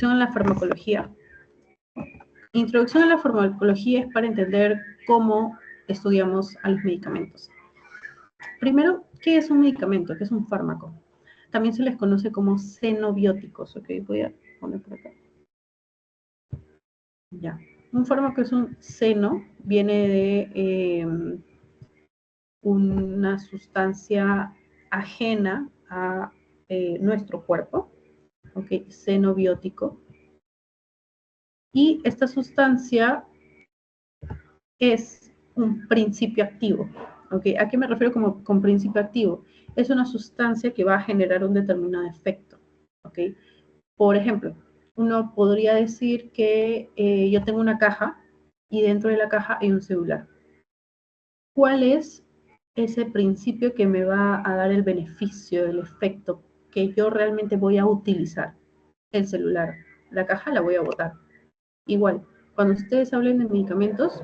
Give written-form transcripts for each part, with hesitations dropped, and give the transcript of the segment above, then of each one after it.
a la farmacología. Introducción a la farmacología es para entender cómo estudiamos a los medicamentos. Primero, ¿qué es un medicamento? ¿Qué es un fármaco? También se les conoce como xenobióticos, ¿ok? Voy a poner por acá. Ya. Un fármaco es un xeno, viene de una sustancia ajena a nuestro cuerpo, ¿ok? Xenobiótico. Y esta sustancia es un principio activo, ¿ok? ¿A qué me refiero con principio activo? Es una sustancia que va a generar un determinado efecto, ¿ok? Por ejemplo, uno podría decir que yo tengo una caja y dentro de la caja hay un celular. ¿Cuál es ese principio que me va a dar el beneficio, el efecto que yo realmente voy a utilizar? El celular. La caja la voy a botar. Igual, cuando ustedes hablen de medicamentos,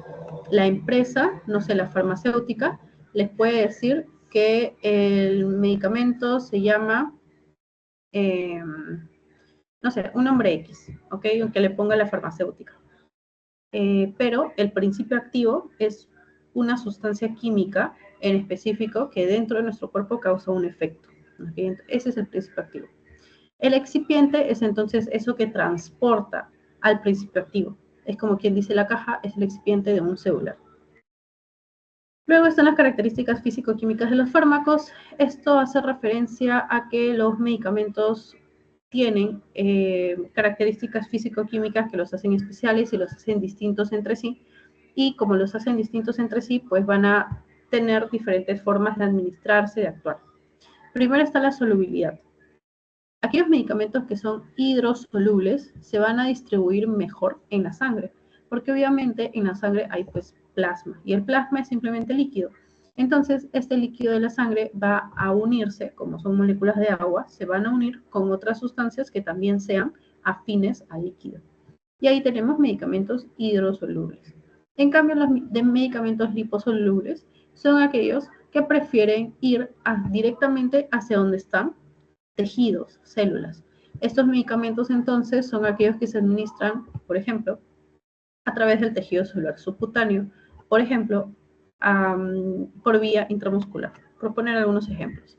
la empresa, no sé, la farmacéutica, les puede decir que el medicamento se llama, no sé, un nombre X, ¿ok? Aunque le ponga la farmacéutica. Pero el principio activo es una sustancia química en específico que dentro de nuestro cuerpo causa un efecto. ¿Okay? Ese es el principio activo. El excipiente es entonces eso que transporta al principio activo. Es como quien dice la caja, es el excipiente de un celular. Luego están las características físico-químicas de los fármacos. Esto hace referencia a que los medicamentos tienen características físico-químicas que los hacen especiales y los hacen distintos entre sí. Y como los hacen distintos entre sí, pues van a tener diferentes formas de administrarse, de actuar. Primero está la solubilidad. Aquellos medicamentos que son hidrosolubles se van a distribuir mejor en la sangre, porque obviamente en la sangre hay pues plasma y el plasma es simplemente líquido. Entonces, este líquido de la sangre va a unirse, como son moléculas de agua, se van a unir con otras sustancias que también sean afines al líquido. Y ahí tenemos medicamentos hidrosolubles. En cambio, los de medicamentos liposolubles son aquellos que prefieren ir directamente hacia donde están tejidos, células. Estos medicamentos entonces son aquellos que se administran, por ejemplo, a través del tejido celular subcutáneo, por ejemplo, por vía intramuscular, por poner algunos ejemplos.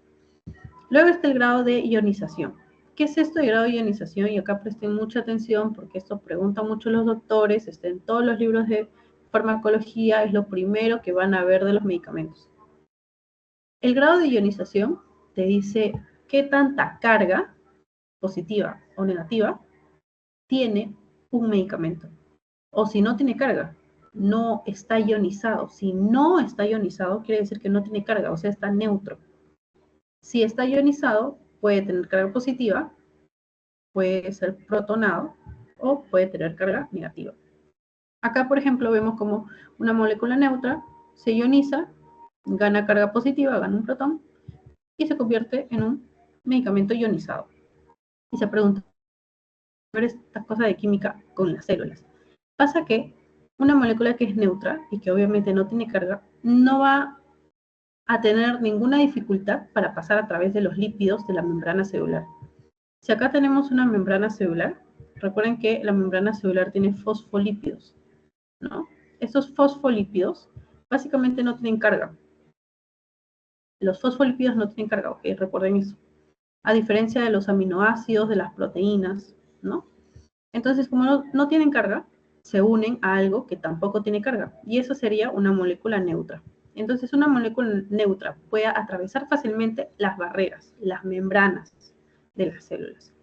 Luego está el grado de ionización. ¿Qué es esto de grado de ionización? Y acá presten mucha atención porque esto preguntan mucho los doctores, está en todos los libros de farmacología, es lo primero que van a ver de los medicamentos. El grado de ionización te dice qué tanta carga positiva o negativa tiene un medicamento. O si no tiene carga, no está ionizado. Si no está ionizado, quiere decir que no tiene carga, o sea, está neutro. Si está ionizado, puede tener carga positiva, puede ser protonado o puede tener carga negativa. Acá, por ejemplo, vemos como una molécula neutra se ioniza, gana carga positiva, gana un protón y se convierte en un medicamento ionizado. Y se pregunta, ver esta cosa de química con las células. Pasa que una molécula que es neutra y que obviamente no tiene carga, no va a tener ninguna dificultad para pasar a través de los lípidos de la membrana celular. Si acá tenemos una membrana celular, recuerden que la membrana celular tiene fosfolípidos, ¿no? Estos fosfolípidos básicamente no tienen carga. Los fosfolípidos no tienen carga, ok, recuerden eso. A diferencia de los aminoácidos, de las proteínas, ¿no? Entonces, como no tienen carga, se unen a algo que tampoco tiene carga, y eso sería una molécula neutra. Entonces, una molécula neutra puede atravesar fácilmente las barreras, las membranas de las células,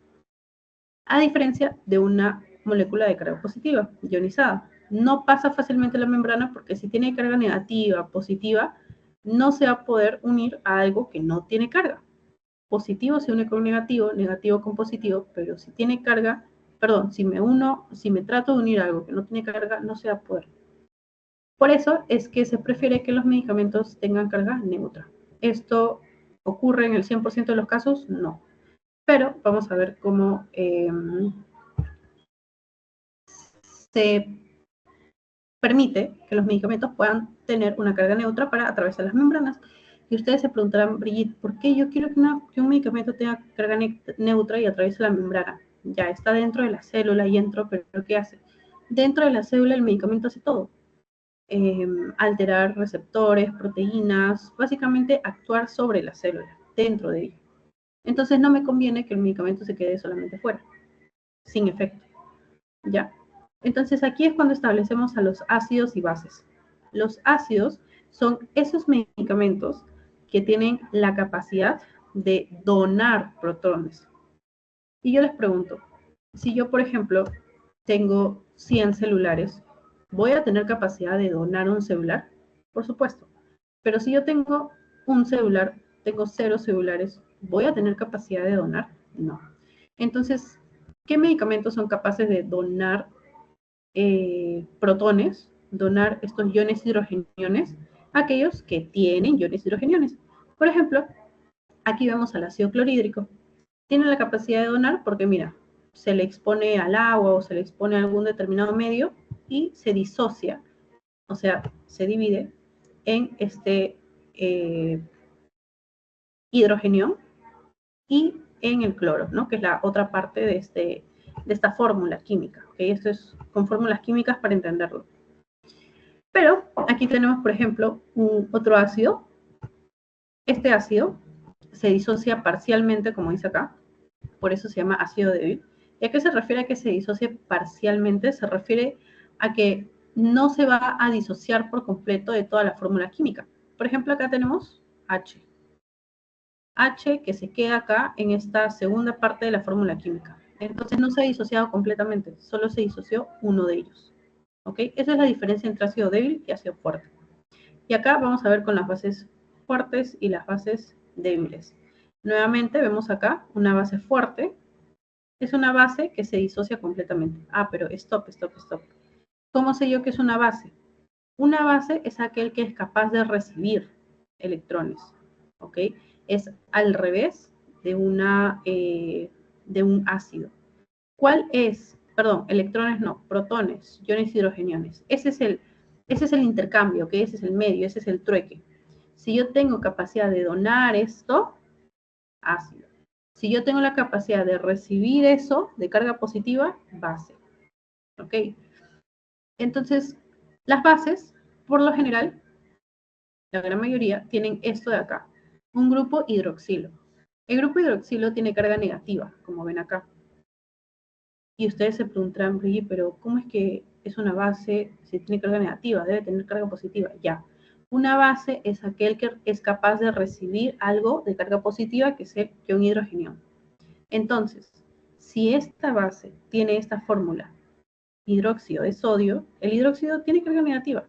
a diferencia de una molécula de carga positiva, ionizada. No pasa fácilmente la membrana porque si tiene carga negativa, positiva, no se va a poder unir a algo que no tiene carga. Positivo se une con negativo, negativo con positivo, pero si tiene carga, perdón, si me trato de unir a algo que no tiene carga, no se va a poder. Por eso es que se prefiere que los medicamentos tengan carga neutra. ¿Esto ocurre en el 100% de los casos? No. Pero vamos a ver cómo se permite que los medicamentos puedan tener una carga neutra para atravesar las membranas. Y ustedes se preguntarán, Brigitte, ¿por qué yo quiero que un medicamento tenga carga neutra y atraviese la membrana? Ya está dentro de la célula y entro, pero ¿qué hace? Dentro de la célula el medicamento hace todo. Alterar receptores, proteínas, básicamente actuar sobre la célula, dentro de ella. Entonces no me conviene que el medicamento se quede solamente fuera, sin efecto, ¿ya? Entonces aquí es cuando establecemos a los ácidos y bases. Los ácidos son esos medicamentos que tienen la capacidad de donar protones. Y yo les pregunto, si yo, por ejemplo, tengo 100 celulares, ¿voy a tener capacidad de donar un celular? Por supuesto. Pero si yo tengo un celular, tengo 0 celulares, ¿voy a tener capacidad de donar? No. Entonces, ¿qué medicamentos son capaces de donar protones, donar estos iones hidrogeniones? Aquellos que tienen iones hidrogeniones. Por ejemplo, aquí vemos al ácido clorhídrico. Tiene la capacidad de donar porque, mira, se le expone al agua o se le expone a algún determinado medio y se disocia, o sea, se divide en este hidrogenión y en el cloro, ¿no? Que es la otra parte de esta fórmula química. ¿Okay? Esto es con fórmulas químicas para entenderlo. Pero aquí tenemos, por ejemplo, otro ácido. Este ácido se disocia parcialmente, como dice acá, por eso se llama ácido débil. ¿Y a qué se refiere a que se disocie parcialmente? Se refiere a que no se va a disociar por completo de toda la fórmula química. Por ejemplo, acá tenemos H. H que se queda acá en esta segunda parte de la fórmula química. Entonces no se ha disociado completamente, solo se disoció uno de ellos. ¿Ok? Esa es la diferencia entre ácido débil y ácido fuerte. Y acá vamos a ver con las bases fuertes y las bases débiles. Nuevamente vemos acá una base fuerte. Es una base que se disocia completamente. Ah, pero stop. ¿Cómo sé yo que es una base? Una base es aquel que es capaz de recibir electrones, ¿ok? Es al revés de un ácido. ¿Cuál es? Perdón, electrones no, protones, iones hidrogeniones. Ese es el intercambio, ¿ok? Ese es el medio, ese es el trueque. Si yo tengo capacidad de donar esto, ácido. Si yo tengo la capacidad de recibir eso de carga positiva, base. ¿Ok? Entonces, las bases, por lo general, la gran mayoría, tienen esto de acá, un grupo hidroxilo. El grupo hidroxilo tiene carga negativa, como ven acá. Y ustedes se preguntarán, Brigitte, pero ¿cómo es que es una base si tiene carga negativa? Debe tener carga positiva. Ya. Una base es aquel que es capaz de recibir algo de carga positiva, que es el ion hidrogenio. Entonces, si esta base tiene esta fórmula, hidróxido de sodio, el hidróxido tiene carga negativa.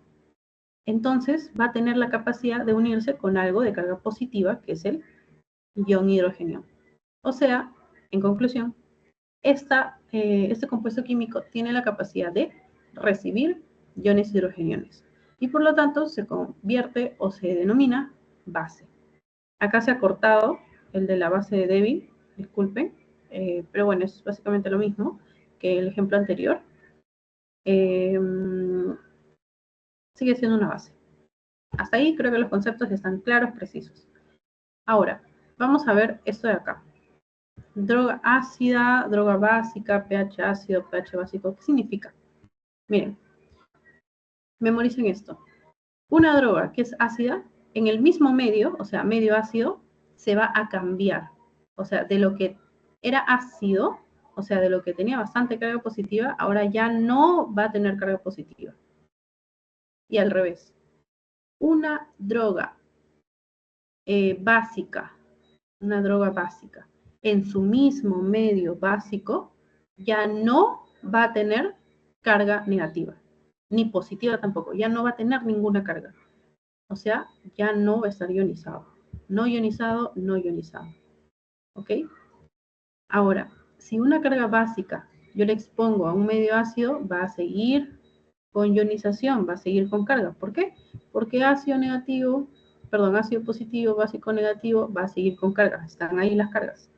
Entonces, va a tener la capacidad de unirse con algo de carga positiva, que es el ion hidrogenio. O sea, en conclusión, este compuesto químico tiene la capacidad de recibir iones hidrogeniones y por lo tanto se convierte o se denomina base. Acá se ha cortado el de la base débil, disculpen, pero bueno, es básicamente lo mismo que el ejemplo anterior. Sigue siendo una base. Hasta ahí creo que los conceptos están claros, precisos. Ahora, vamos a ver esto de acá. Droga ácida, droga básica, pH ácido, pH básico. ¿Qué significa? Miren, memoricen esto. Una droga que es ácida, en el mismo medio, o sea, medio ácido, se va a cambiar. O sea, de lo que era ácido, o sea, de lo que tenía bastante carga positiva, ahora ya no va a tener carga positiva. Y al revés. Una droga básica, en su mismo medio básico, ya no va a tener carga negativa, ni positiva tampoco, ya no va a tener ninguna carga. O sea, ya no va a estar ionizado. No ionizado, no ionizado. ¿Ok? Ahora, si una carga básica yo le expongo a un medio ácido, va a seguir con ionización, va a seguir con carga. ¿Por qué? Porque ácido positivo, básico negativo, va a seguir con carga. Están ahí las cargas.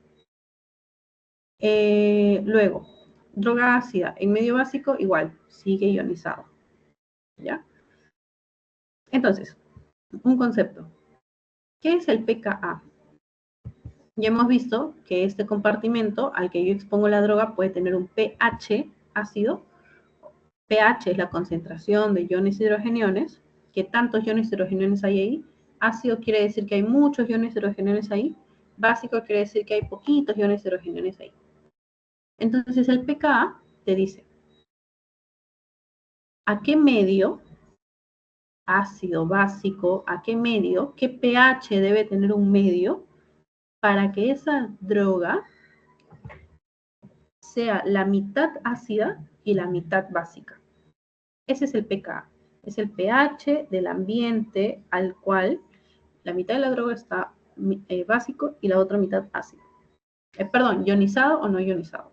Luego, droga ácida en medio básico, igual, sigue ionizado. ¿Ya? Entonces, un concepto. ¿Qué es el pKa? ya hemos visto que este compartimento al que yo expongo la droga puede tener un pH ácido. pH es la concentración de iones hidrogeniones. ¿Qué tantos iones hidrogeniones hay ahí? Ácido quiere decir que hay muchos iones hidrogeniones ahí. Básico quiere decir que hay poquitos iones hidrogeniones ahí. Entonces el pKa te dice a qué medio, ácido, básico, a qué medio, qué pH debe tener un medio para que esa droga sea la mitad ácida y la mitad básica. Ese es el pKa. Es el pH del ambiente al cual la mitad de la droga está básico y la otra mitad ácido. Perdón, ionizado o no ionizado.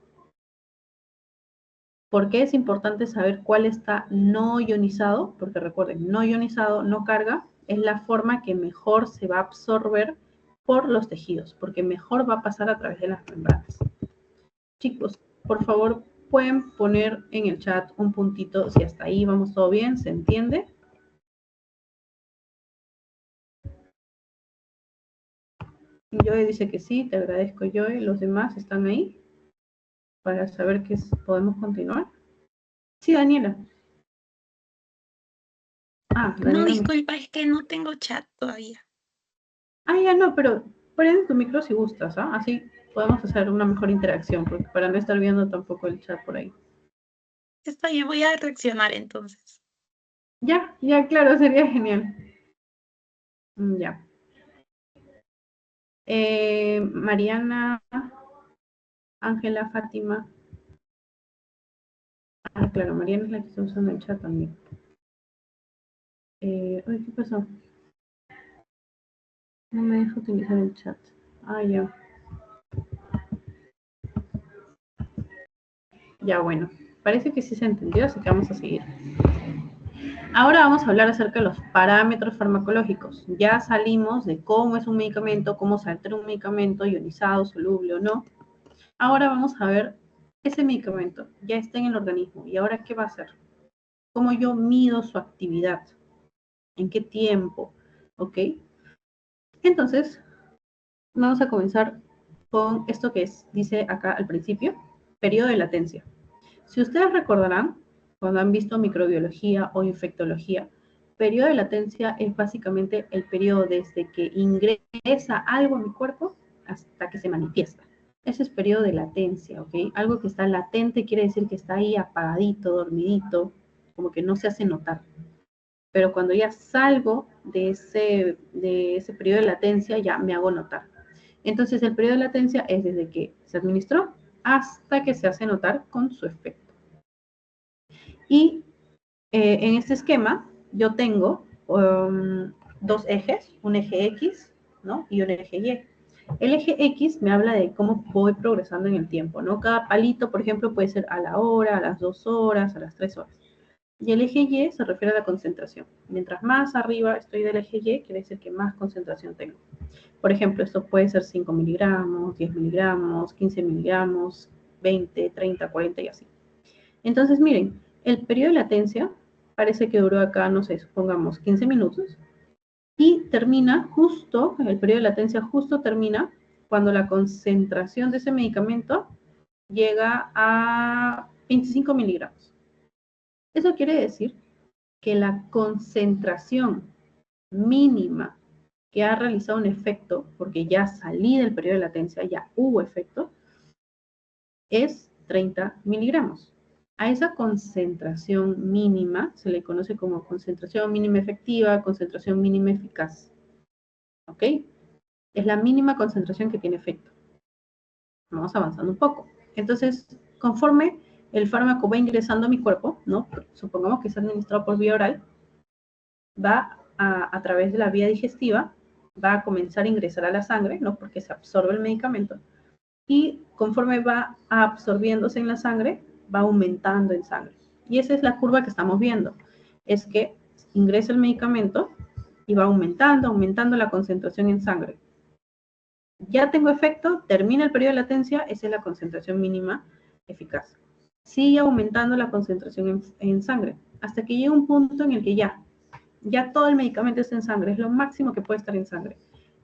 ¿Por qué es importante saber cuál está no ionizado? Porque recuerden, no ionizado, no carga, es la forma que mejor se va a absorber por los tejidos, porque mejor va a pasar a través de las membranas. Chicos, por favor, pueden poner en el chat un puntito si hasta ahí vamos todo bien, ¿se entiende? Joey dice que sí, te agradezco, Joey. ¿Los demás están ahí para saber que podemos continuar? Sí, Daniela. Ah, Daniela. No, disculpa, es que no tengo chat todavía. Ah, ya no, pero prende tu micro si gustas, ¿ah? Así podemos hacer una mejor interacción, porque para no estar viendo tampoco el chat por ahí. Está bien, voy a reaccionar entonces. Ya, claro, sería genial. Ya. Mariana, Ángela, Fátima. Ah, claro, Mariana es la que está usando el chat también. ¿Qué pasó? No me deja utilizar el chat. Ah, ya. Ya, bueno. Parece que sí se entendió, así que vamos a seguir. Ahora vamos a hablar acerca de los parámetros farmacológicos. Ya salimos de cómo es un medicamento, cómo se altera un medicamento, ionizado, soluble o no. Ahora vamos a ver ese medicamento. Ya está en el organismo. ¿Y ahora qué va a hacer? ¿Cómo yo mido su actividad? ¿En qué tiempo? ¿Ok? Entonces, vamos a comenzar con esto que dice acá al principio, periodo de latencia. Si ustedes recordarán, cuando han visto microbiología o infectología, periodo de latencia es básicamente el periodo desde que ingresa algo en mi cuerpo hasta que se manifiesta. Ese es periodo de latencia, ¿ok? Algo que está latente quiere decir que está ahí apagadito, dormidito, como que no se hace notar. Pero cuando ya salgo de ese periodo de latencia, ya me hago notar. Entonces, el periodo de latencia es desde que se administró hasta que se hace notar con su efecto. Y en este esquema yo tengo dos ejes, un eje X, ¿no? Y un eje Y. El eje X me habla de cómo voy progresando en el tiempo, ¿no? Cada palito, por ejemplo, puede ser a la hora, a las 2 horas, a las 3 horas. Y el eje Y se refiere a la concentración. Mientras más arriba estoy del eje Y, quiere decir que más concentración tengo. Por ejemplo, esto puede ser 5 miligramos, 10 miligramos, 15 miligramos, 20, 30, 40 y así. Entonces, miren, el periodo de latencia parece que duró acá, no sé, supongamos 15 minutos y termina justo, el periodo de latencia justo termina cuando la concentración de ese medicamento llega a 25 miligramos. Eso quiere decir que la concentración mínima que ha realizado un efecto, porque ya salí del periodo de latencia, ya hubo efecto, es 30 miligramos. A esa concentración mínima se le conoce como concentración mínima efectiva, concentración mínima eficaz. ¿Ok? Es la mínima concentración que tiene efecto. Vamos avanzando un poco. Entonces, conforme el fármaco va ingresando a mi cuerpo, ¿no? Supongamos que es administrado por vía oral, va a través de la vía digestiva, va a comenzar a ingresar a la sangre, ¿no? Porque se absorbe el medicamento. Y conforme va absorbiéndose en la sangre, va aumentando en sangre. Y esa es la curva que estamos viendo. Es que ingresa el medicamento y va aumentando la concentración en sangre. Ya tengo efecto, termina el periodo de latencia, esa es la concentración mínima eficaz. Sigue aumentando la concentración en sangre, hasta que llega un punto en el que ya todo el medicamento está en sangre, es lo máximo que puede estar en sangre.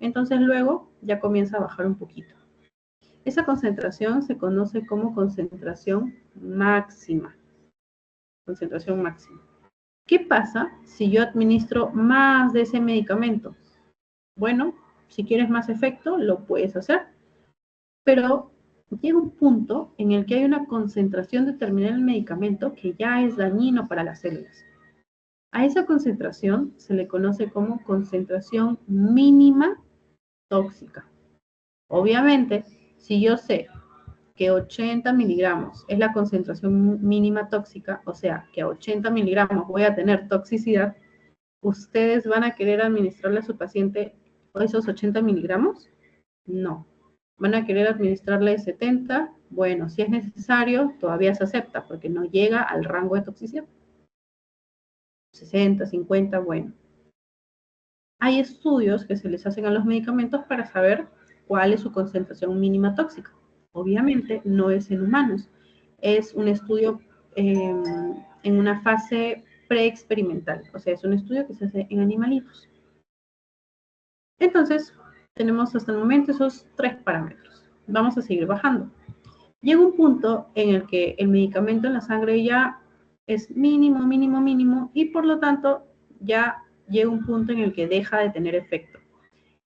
Entonces luego ya comienza a bajar un poquito. Esa concentración se conoce como concentración máxima. Concentración máxima. ¿Qué pasa si yo administro más de ese medicamento? Bueno, si quieres más efecto, lo puedes hacer. Pero llega un punto en el que hay una concentración determinada del medicamento que ya es dañino para las células. A esa concentración se le conoce como concentración mínima tóxica. Obviamente, si yo sé que 80 miligramos es la concentración mínima tóxica, o sea, que a 80 miligramos voy a tener toxicidad, ¿ustedes van a querer administrarle a su paciente esos 80 miligramos? No. ¿Van a querer administrarle 70? Bueno, si es necesario, todavía se acepta, porque no llega al rango de toxicidad. 60, 50, bueno. Hay estudios que se les hacen a los medicamentos para saber cuál es su concentración mínima tóxica. Obviamente no es en humanos, es un estudio en una fase preexperimental, o sea, es un estudio que se hace en animalitos. Entonces, tenemos hasta el momento esos 3 parámetros. Vamos a seguir bajando. Llega un punto en el que el medicamento en la sangre ya es mínimo, mínimo, mínimo, y por lo tanto ya llega un punto en el que deja de tener efecto.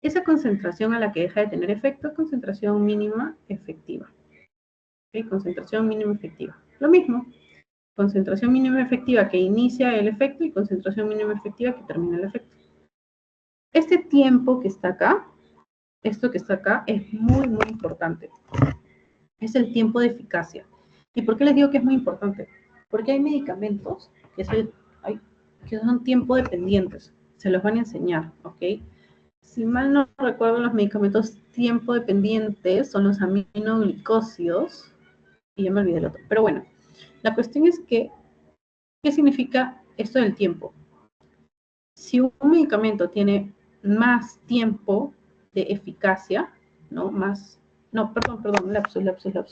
Esa concentración a la que deja de tener efecto es concentración mínima efectiva. ¿Okay? Concentración mínima efectiva. Lo mismo, concentración mínima efectiva que inicia el efecto y concentración mínima efectiva que termina el efecto. Este tiempo que está acá, esto que está acá, es muy, muy importante. Es el tiempo de eficacia. ¿Y por qué les digo que es muy importante? Porque hay medicamentos que son tiempo dependientes. Se los van a enseñar, ¿ok? Si mal no recuerdo, los medicamentos tiempo dependientes son los aminoglicósidos. Y ya me olvidé el otro. Pero bueno, la cuestión es que, ¿qué significa esto del tiempo? Si un medicamento tiene más tiempo de eficacia, ¿no? Perdón, lapsus,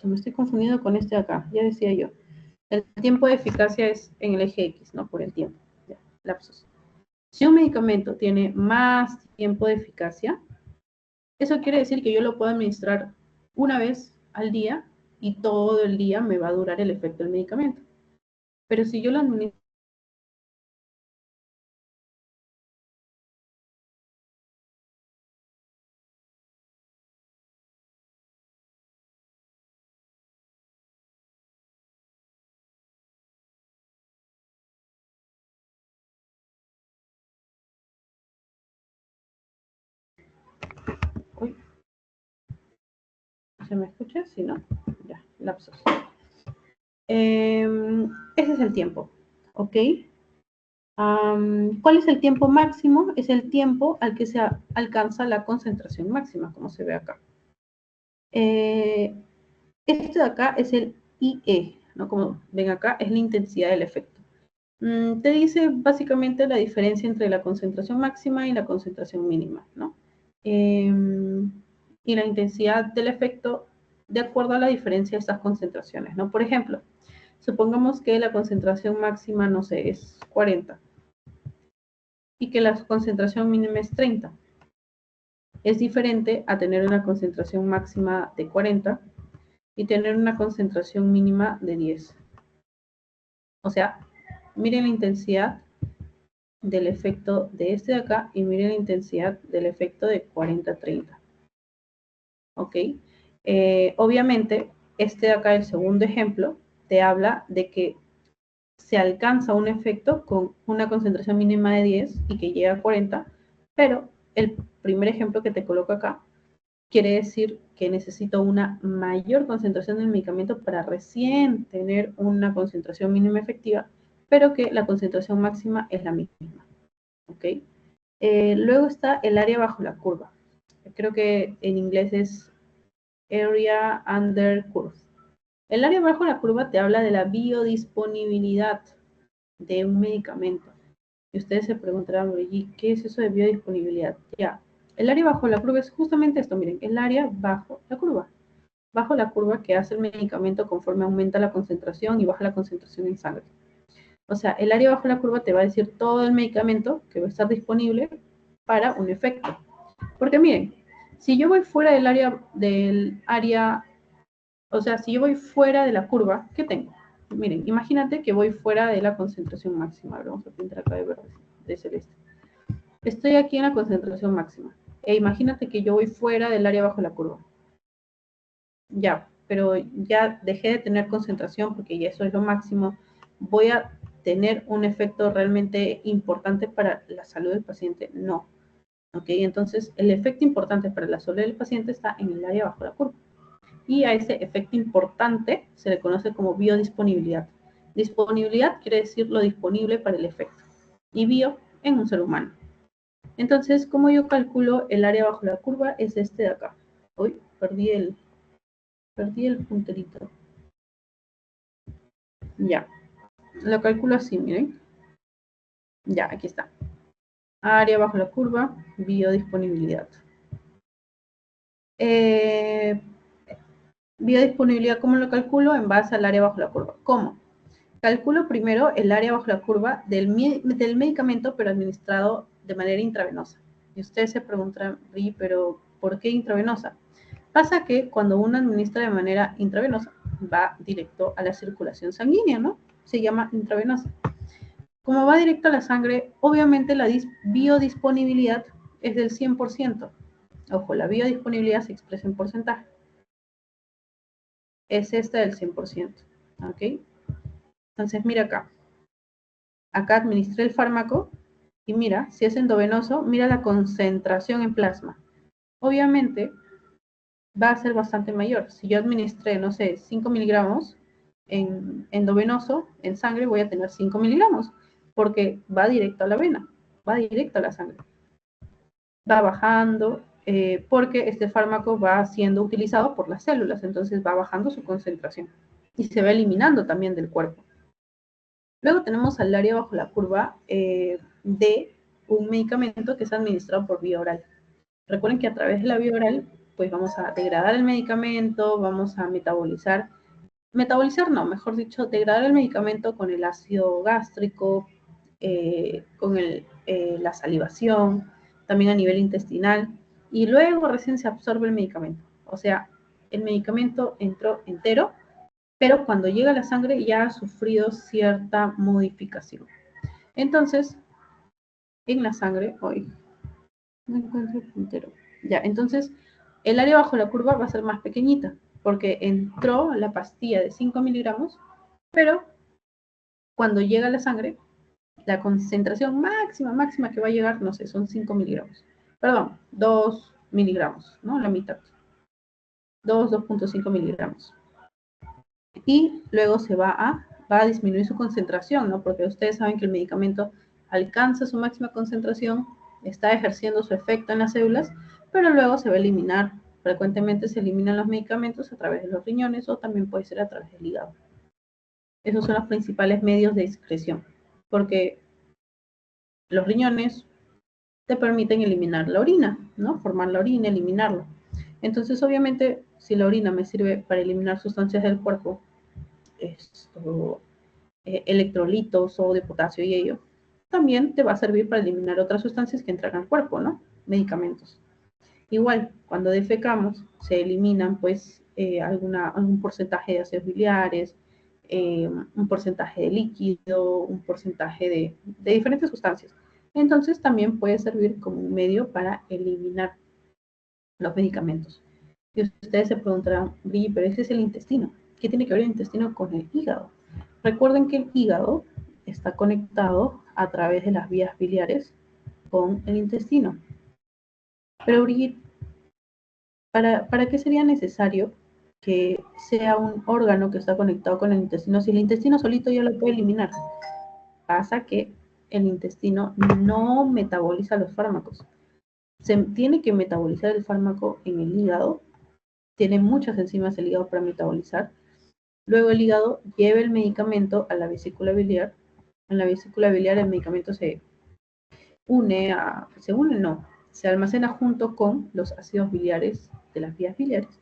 me estoy confundiendo con este de acá, ya decía yo. El tiempo de eficacia es en el eje X, ¿no? Por el tiempo, ya, lapsus. Si un medicamento tiene más tiempo de eficacia, eso quiere decir que yo lo puedo administrar una vez al día y todo el día me va a durar el efecto del medicamento. Pero si yo lo administro uy, ¿se me escucha? Si no, ya, lapsus. Ese es el tiempo, ¿ok? ¿Cuál es el tiempo máximo? Es el tiempo al que se alcanza la concentración máxima, como se ve acá. Este de acá es el IE, ¿no? Como ven acá, es la intensidad del efecto. Te dice básicamente la diferencia entre la concentración máxima y la concentración mínima, ¿no? Y la intensidad del efecto de acuerdo a la diferencia de estas concentraciones, ¿no? Por ejemplo, supongamos que la concentración máxima, no sé, es 40 y que la concentración mínima es 30. Es diferente a tener una concentración máxima de 40 y tener una concentración mínima de 10. O sea, miren la intensidad del efecto de este de acá y miren la intensidad del efecto de 40-30. ¿Ok? Obviamente, este de acá, el segundo ejemplo, te habla de que se alcanza un efecto con una concentración mínima de 10 y que llega a 40, pero el primer ejemplo que te coloco acá quiere decir que necesito una mayor concentración del medicamento para recién tener una concentración mínima efectiva, pero que la concentración máxima es la misma. ¿Ok? Luego está el área bajo la curva. Creo que en inglés es area under curve. El área bajo la curva te habla de la biodisponibilidad de un medicamento. Y ustedes se preguntarán, ¿qué es eso de biodisponibilidad? Ya, el área bajo la curva es justamente esto, miren, el área bajo la curva. Bajo la curva que hace el medicamento conforme aumenta la concentración y baja la concentración en sangre. O sea, el área bajo la curva te va a decir todo el medicamento que va a estar disponible para un efecto. Porque miren, si yo voy fuera del área, o sea, si yo voy fuera de la curva, ¿qué tengo? Miren, imagínate que voy fuera de la concentración máxima. Vamos a pintar acá de verde, de celeste. Estoy aquí en la concentración máxima. E imagínate que yo voy fuera del área bajo la curva. Ya, pero ya dejé de tener concentración porque ya eso es lo máximo. Voy a tener un efecto realmente importante para la salud del paciente. No. ¿Ok? Entonces, el efecto importante para la salud del paciente está en el área bajo la curva. Y a ese efecto importante se le conoce como biodisponibilidad. Disponibilidad quiere decir lo disponible para el efecto. Y bio en un ser humano. Entonces, como yo calculo el área bajo la curva es este de acá. Uy, perdí el punterito. Ya, lo calculo así, miren. Ya, aquí está. Área bajo la curva, biodisponibilidad. Biodisponibilidad, ¿cómo lo calculo? En base al área bajo la curva. ¿Cómo? Calculo primero el área bajo la curva del medicamento, pero administrado de manera intravenosa. Y ustedes se preguntarán, pero ¿por qué intravenosa? Pasa que cuando uno administra de manera intravenosa, va directo a la circulación sanguínea, ¿no? Se llama intravenosa. Como va directo a la sangre, obviamente la biodisponibilidad es del 100%. Ojo, la biodisponibilidad se expresa en porcentaje. Es esta del 100%. ¿Ok? Entonces, mira acá. Acá administré el fármaco y mira, si es endovenoso, mira la concentración en plasma. Obviamente va a ser bastante mayor. Si yo administré, no sé, 5 miligramos en endovenoso, en sangre, voy a tener 5 miligramos, porque va directo a la vena, va directo a la sangre. Va bajando, porque este fármaco va siendo utilizado por las células, entonces va bajando su concentración y se va eliminando también del cuerpo. Luego tenemos al área bajo la curva de un medicamento que es administrado por vía oral. Recuerden que a través de la vía oral, pues vamos a degradar el medicamento, vamos a metabolizar no, mejor dicho, degradar el medicamento con el ácido gástrico, con la salivación, también a nivel intestinal, y luego recién se absorbe el medicamento. O sea, el medicamento entró entero, pero cuando llega a la sangre ya ha sufrido cierta modificación. Entonces, en la sangre, hoy no encuentro el puntero. Ya, entonces, el área bajo la curva va a ser más pequeñita, porque entró la pastilla de 5 miligramos, pero cuando llega a la sangre, la concentración máxima que va a llegar, no sé, son 5 miligramos. Perdón, 2 miligramos, ¿no? La mitad. 2.5 miligramos. Y luego va a disminuir su concentración, ¿no? Porque ustedes saben que el medicamento alcanza su máxima concentración, está ejerciendo su efecto en las células, pero luego se va a eliminar. Frecuentemente se eliminan los medicamentos a través de los riñones o también puede ser a través del hígado. Esos son los principales medios de excreción, porque los riñones te permiten eliminar la orina, ¿no? Formar la orina, eliminarla. Entonces, obviamente, si la orina me sirve para eliminar sustancias del cuerpo, electrolitos, sodio de potasio y ello, también te va a servir para eliminar otras sustancias que entran al cuerpo, ¿no? Medicamentos. Igual, cuando defecamos, se eliminan, pues, algún porcentaje de ácidos biliares, un porcentaje de líquido, un porcentaje de diferentes sustancias. Entonces, también puede servir como un medio para eliminar los medicamentos. Y ustedes se preguntarán, pero ese es el intestino. ¿Qué tiene que ver el intestino con el hígado? Recuerden que el hígado está conectado a través de las vías biliares con el intestino. Pero Brigitte, ¿para qué sería necesario que sea un órgano que está conectado con el intestino? Si el intestino solito ya lo puede eliminar. Pasa que el intestino no metaboliza los fármacos. Se tiene que metabolizar el fármaco en el hígado. Tiene muchas enzimas el hígado para metabolizar. Luego el hígado lleva el medicamento a la vesícula biliar. En la vesícula biliar el medicamento se almacena junto con los ácidos biliares de las vías biliares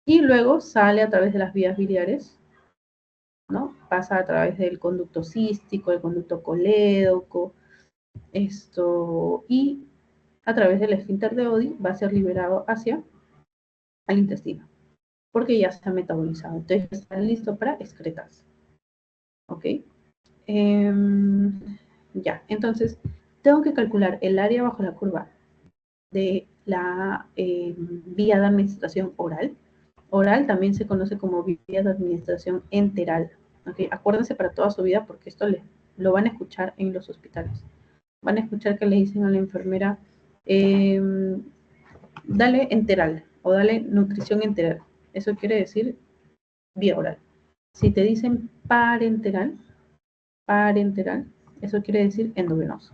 y luego sale a través de las vías biliares, ¿no? Pasa a través del conducto cístico, el conducto colédoco, y a través del esfínter de Oddi va a ser liberado hacia el intestino, porque ya se ha metabolizado. Entonces está listo para excretarse. ¿Ok? Ya, entonces tengo que calcular el área bajo la curva de la vía de administración oral. Oral también se conoce como vía de administración enteral. ¿Okay? Acuérdense para toda su vida porque esto lo van a escuchar en los hospitales. Van a escuchar que le dicen a la enfermera, dale enteral o dale nutrición enteral. Eso quiere decir vía oral. Si te dicen parenteral, eso quiere decir endovenoso.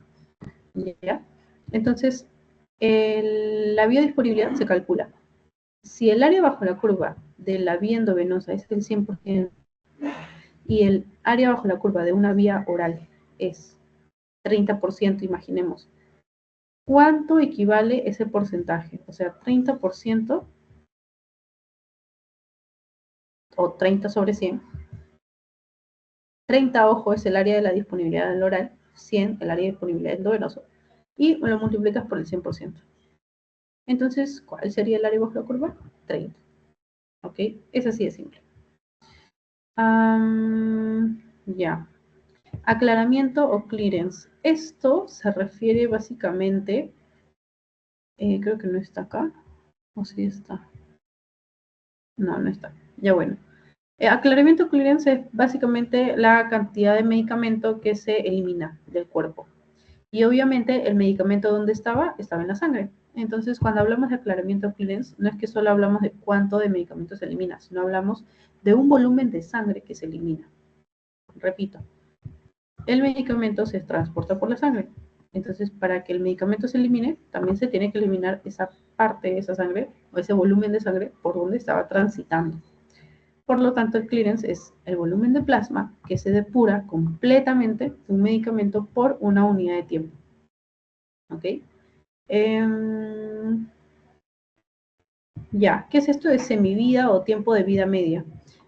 ¿Ya? Entonces, la biodisponibilidad se calcula. Si el área bajo la curva de la vía endovenosa es el 100% y el área bajo la curva de una vía oral es 30%, imaginemos, ¿cuánto equivale ese porcentaje? O sea, 30% o 30 sobre 100. 30, ojo, es el área de la disponibilidad del oral, 100 el área de disponibilidad endovenoso, y lo multiplicas por el 100%. Entonces, ¿cuál sería el área bajo la curva? 30. ¿Ok? Es así de simple. Ya. Aclaramiento o clearance. Esto se refiere básicamente, creo que no está acá, o sí está. No, no está. Ya bueno. Aclaramiento o clearance es básicamente la cantidad de medicamento que se elimina del cuerpo. Y obviamente el medicamento donde estaba en la sangre. Entonces, cuando hablamos de aclaramiento o clearance, no es que solo hablamos de cuánto de medicamento se elimina, sino hablamos de un volumen de sangre que se elimina. Repito, el medicamento se transporta por la sangre. Entonces, para que el medicamento se elimine, también se tiene que eliminar esa parte de esa sangre o ese volumen de sangre por donde estaba transitando. Por lo tanto, el clearance es el volumen de plasma que se depura completamente un medicamento por una unidad de tiempo. ¿Ok? Ya, ¿qué es esto de semivida o tiempo de vida media?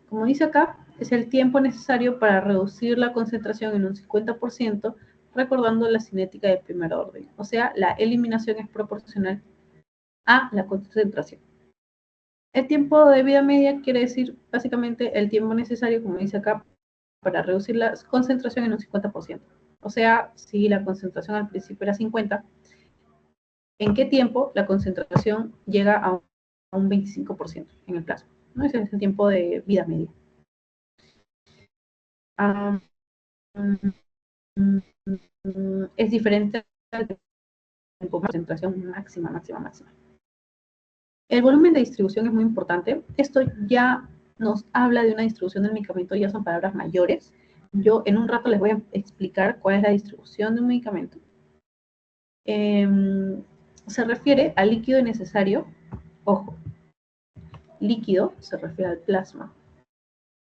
Como dice acá, es el tiempo necesario para reducir la concentración en un 50%, recordando la cinética de primer orden. O sea, la eliminación es proporcional a la concentración. El tiempo de vida media quiere decir básicamente el tiempo necesario, como dice acá, para reducir la concentración en un 50%. O sea, si la concentración al principio era 50, ¿en qué tiempo la concentración llega a un 25% en el plasma? ¿No? Ese es el tiempo de vida media. Es diferente al tiempo de concentración máxima. El volumen de distribución es muy importante. Esto ya nos habla de una distribución del medicamento, ya son palabras mayores. Yo en un rato les voy a explicar cuál es la distribución de un medicamento. Se refiere al líquido necesario, ojo, líquido se refiere al plasma.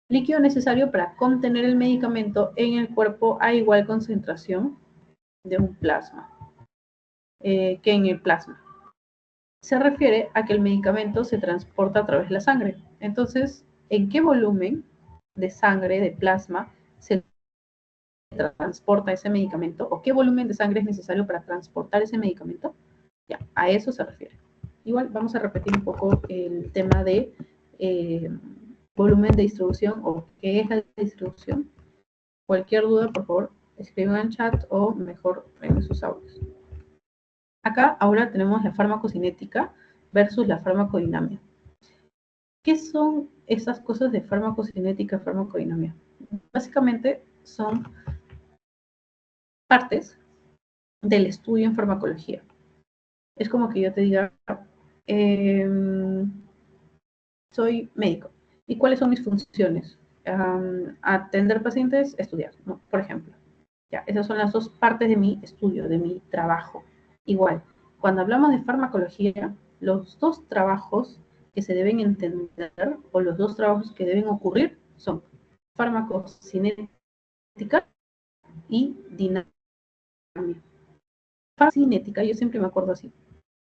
Líquido necesario para contener el medicamento en el cuerpo a igual concentración de un plasma que en el plasma. Se refiere a que el medicamento se transporta a través de la sangre. Entonces, ¿en qué volumen de sangre, de plasma, se transporta ese medicamento? ¿O qué volumen de sangre es necesario para transportar ese medicamento? Ya, a eso se refiere. Igual vamos a repetir un poco el tema de volumen de distribución o qué es la distribución. Cualquier duda, por favor, escriban en chat o mejor en sus audios. Acá ahora tenemos la farmacocinética versus la farmacodinamia. ¿Qué son esas cosas de farmacocinética y farmacodinamia? Básicamente son partes del estudio en farmacología. Es como que yo te diga, soy médico. ¿Y cuáles son mis funciones? Atender pacientes, estudiar, ¿no? Por ejemplo. Ya, esas son las dos partes de mi estudio, de mi trabajo. Igual, cuando hablamos de farmacología, los dos trabajos que se deben entender o los dos trabajos que deben ocurrir son farmacocinética y dinámica. Farmacocinética, yo siempre me acuerdo así.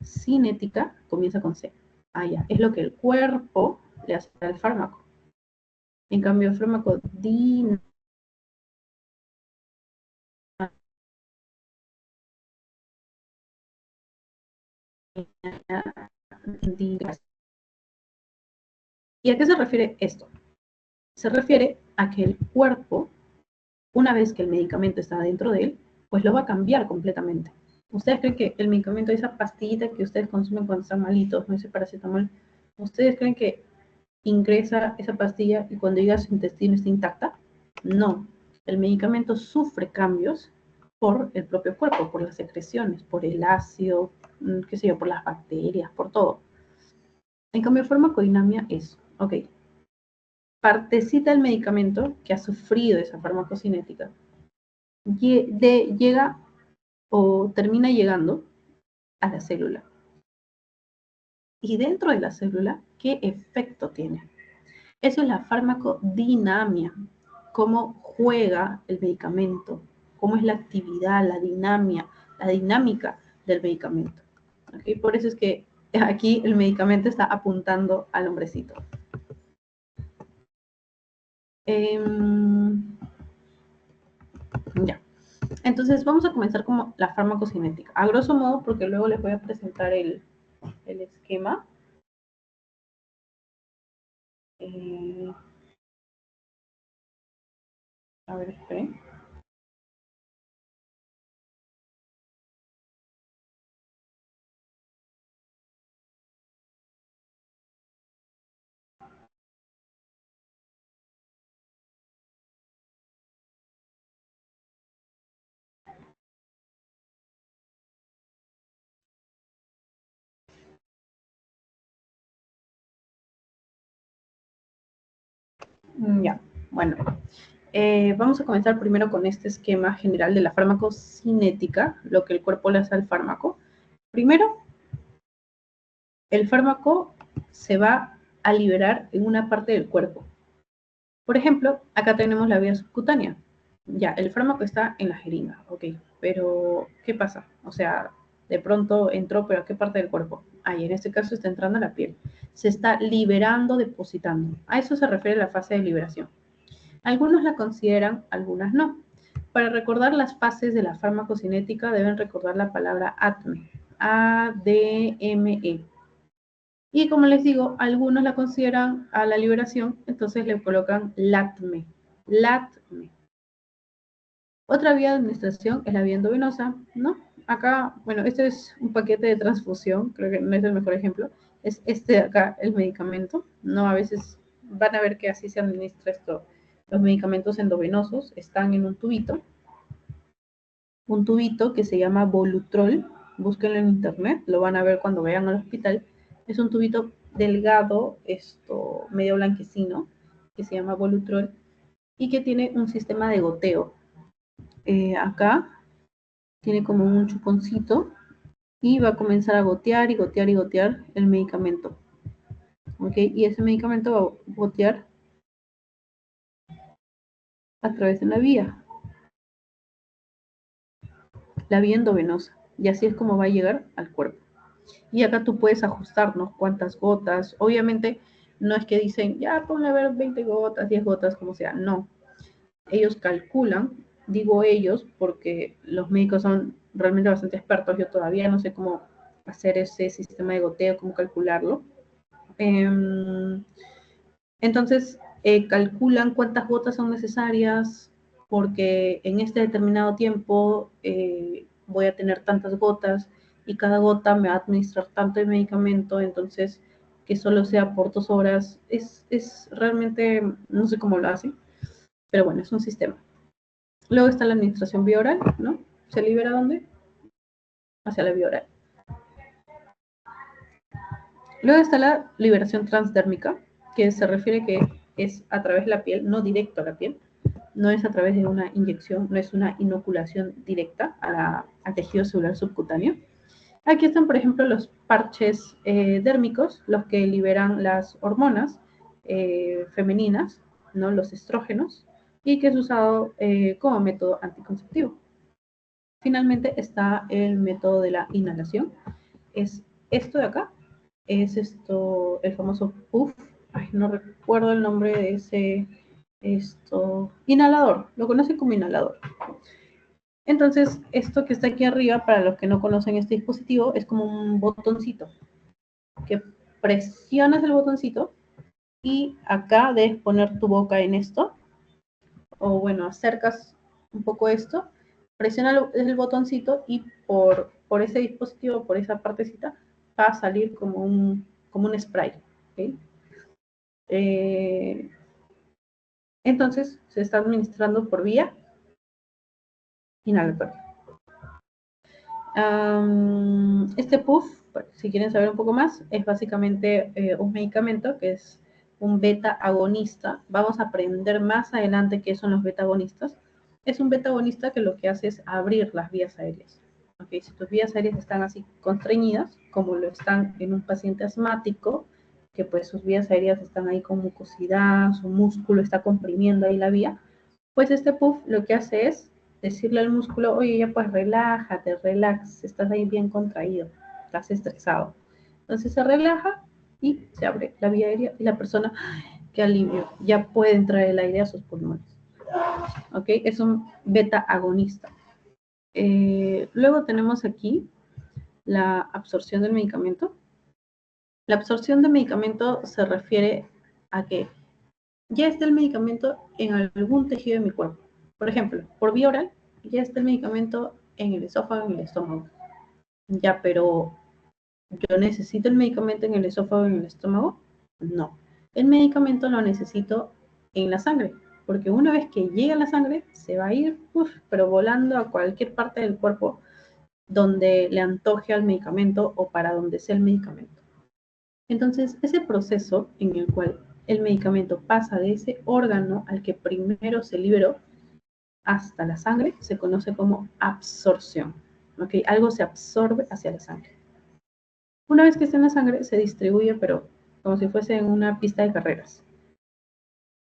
Cinética comienza con C. Ah, ya, es lo que el cuerpo le hace al fármaco. En cambio, el fármaco dinámico antigrasa. ¿Y a qué se refiere esto? Se refiere a que el cuerpo, una vez que el medicamento está dentro de él, pues lo va a cambiar completamente. ¿Ustedes creen que el medicamento, esa pastillita que ustedes consumen cuando están malitos, no ese paracetamol, ustedes creen que ingresa esa pastilla y cuando llega a su intestino está intacta? No. El medicamento sufre cambios por el propio cuerpo, por las secreciones, por el ácido, qué sé yo, por las bacterias, por todo. En cambio, farmacodinamia es, ok, partecita del medicamento que ha sufrido esa farmacocinética llega o termina llegando a la célula. Y dentro de la célula, ¿qué efecto tiene? Eso es la farmacodinamia, cómo juega el medicamento, cómo es la actividad, la dinámica del medicamento. ¿Okay? Por eso es que aquí el medicamento está apuntando al hombrecito. Ya. Entonces vamos a comenzar como la farmacocinética. A grosso modo, porque luego les voy a presentar el esquema. A ver, esperen. Ya, bueno. Vamos a comenzar primero con este esquema general de la farmacocinética, lo que el cuerpo le hace al fármaco. Primero, el fármaco se va a liberar en una parte del cuerpo. Por ejemplo, acá tenemos la vía subcutánea. Ya, el fármaco está en la jeringa, ok, pero ¿qué pasa? O sea, de pronto entró, pero ¿a qué parte del cuerpo? Ahí, en este caso está entrando a la piel. Se está liberando, depositando. A eso se refiere la fase de liberación. Algunos la consideran, algunas no. Para recordar las fases de la farmacocinética deben recordar la palabra ADME, A-D-M-E. Y como les digo, algunos la consideran a la liberación, entonces le colocan LATME, LATME. Otra vía de administración es la vía endovenosa, ¿no? Acá, bueno, este es un paquete de transfusión, creo que no es el mejor ejemplo, es este de acá, el medicamento, ¿no? A veces van a ver que así se administra esto. Los medicamentos endovenosos están en un tubito que se llama Volutrol, búsquenlo en internet, lo van a ver cuando vayan al hospital. Es un tubito delgado, medio blanquecino, que se llama Volutrol y que tiene un sistema de goteo. Acá tiene como un chuponcito y va a comenzar a gotear y gotear y gotear el medicamento. ¿Ok? Y ese medicamento va a gotear a través de la vía endovenosa. Y así es como va a llegar al cuerpo. Y acá tú puedes ajustarnos cuántas gotas. Obviamente no es que dicen, ya ponle a ver 20 gotas, 10 gotas, como sea. No. Ellos calculan, digo ellos, porque los médicos son realmente bastante expertos. Yo todavía no sé cómo hacer ese sistema de goteo, cómo calcularlo. Entonces, calculan cuántas gotas son necesarias, porque en este determinado tiempo voy a tener tantas gotas y cada gota me va a administrar tanto de medicamento, entonces que solo sea por 2 horas, es realmente, no sé cómo lo hacen, pero bueno, es un sistema. Luego está la administración vía oral, ¿no? ¿Se libera dónde? Hacia la vía oral. Luego está la liberación transdérmica, que se refiere que es a través de la piel, no directo a la piel, no es a través de una inyección, no es una inoculación directa al tejido celular subcutáneo. Aquí están, por ejemplo, los parches dérmicos, los que liberan las hormonas femeninas, ¿no? Los estrógenos, y que es usado como método anticonceptivo. Finalmente está el método de la inhalación, es esto de acá, es el famoso puff, no recuerdo el nombre de ese, inhalador, lo conocen como inhalador. Entonces, esto que está aquí arriba, para los que no conocen este dispositivo, es como un botoncito que presionas el botoncito y acá debes poner tu boca en esto, o bueno, acercas un poco esto, presiona el botoncito y por ese dispositivo, por esa partecita, va a salir como un spray. ¿Okay? Entonces, se está administrando por vía inhalatoria. Este puff, si quieren saber un poco más, es básicamente un medicamento que es un beta agonista. Vamos a aprender más adelante qué son los beta agonistas. Es un beta agonista que lo que hace es abrir las vías aéreas. ¿Okay? Si tus vías aéreas están así constreñidas, como lo están en un paciente asmático, que pues sus vías aéreas están ahí con mucosidad, su músculo está comprimiendo ahí la vía, pues este puff lo que hace es decirle al músculo, oye, ya pues relájate, relax, estás ahí bien contraído, estás estresado. Entonces se relaja y se abre la vía aérea y la persona, qué alivio, ya puede entrar el aire a sus pulmones. ¿Ok? Es un beta agonista. Luego tenemos aquí la absorción del medicamento. La absorción del medicamento se refiere a que ya está el medicamento en algún tejido de mi cuerpo. Por ejemplo, por vía oral, ya está el medicamento en el esófago, en el estómago. Ya, pero ¿yo necesito el medicamento en el esófago, en el estómago? No. El medicamento lo necesito en la sangre, porque una vez que llega a la sangre, se va a ir, pero volando a cualquier parte del cuerpo donde le antoje al medicamento o para donde sea el medicamento. Entonces, ese proceso en el cual el medicamento pasa de ese órgano al que primero se liberó hasta la sangre se conoce como absorción. ¿Okay? Algo se absorbe hacia la sangre. Una vez que está en la sangre, se distribuye, pero como si fuese en una pista de carreras.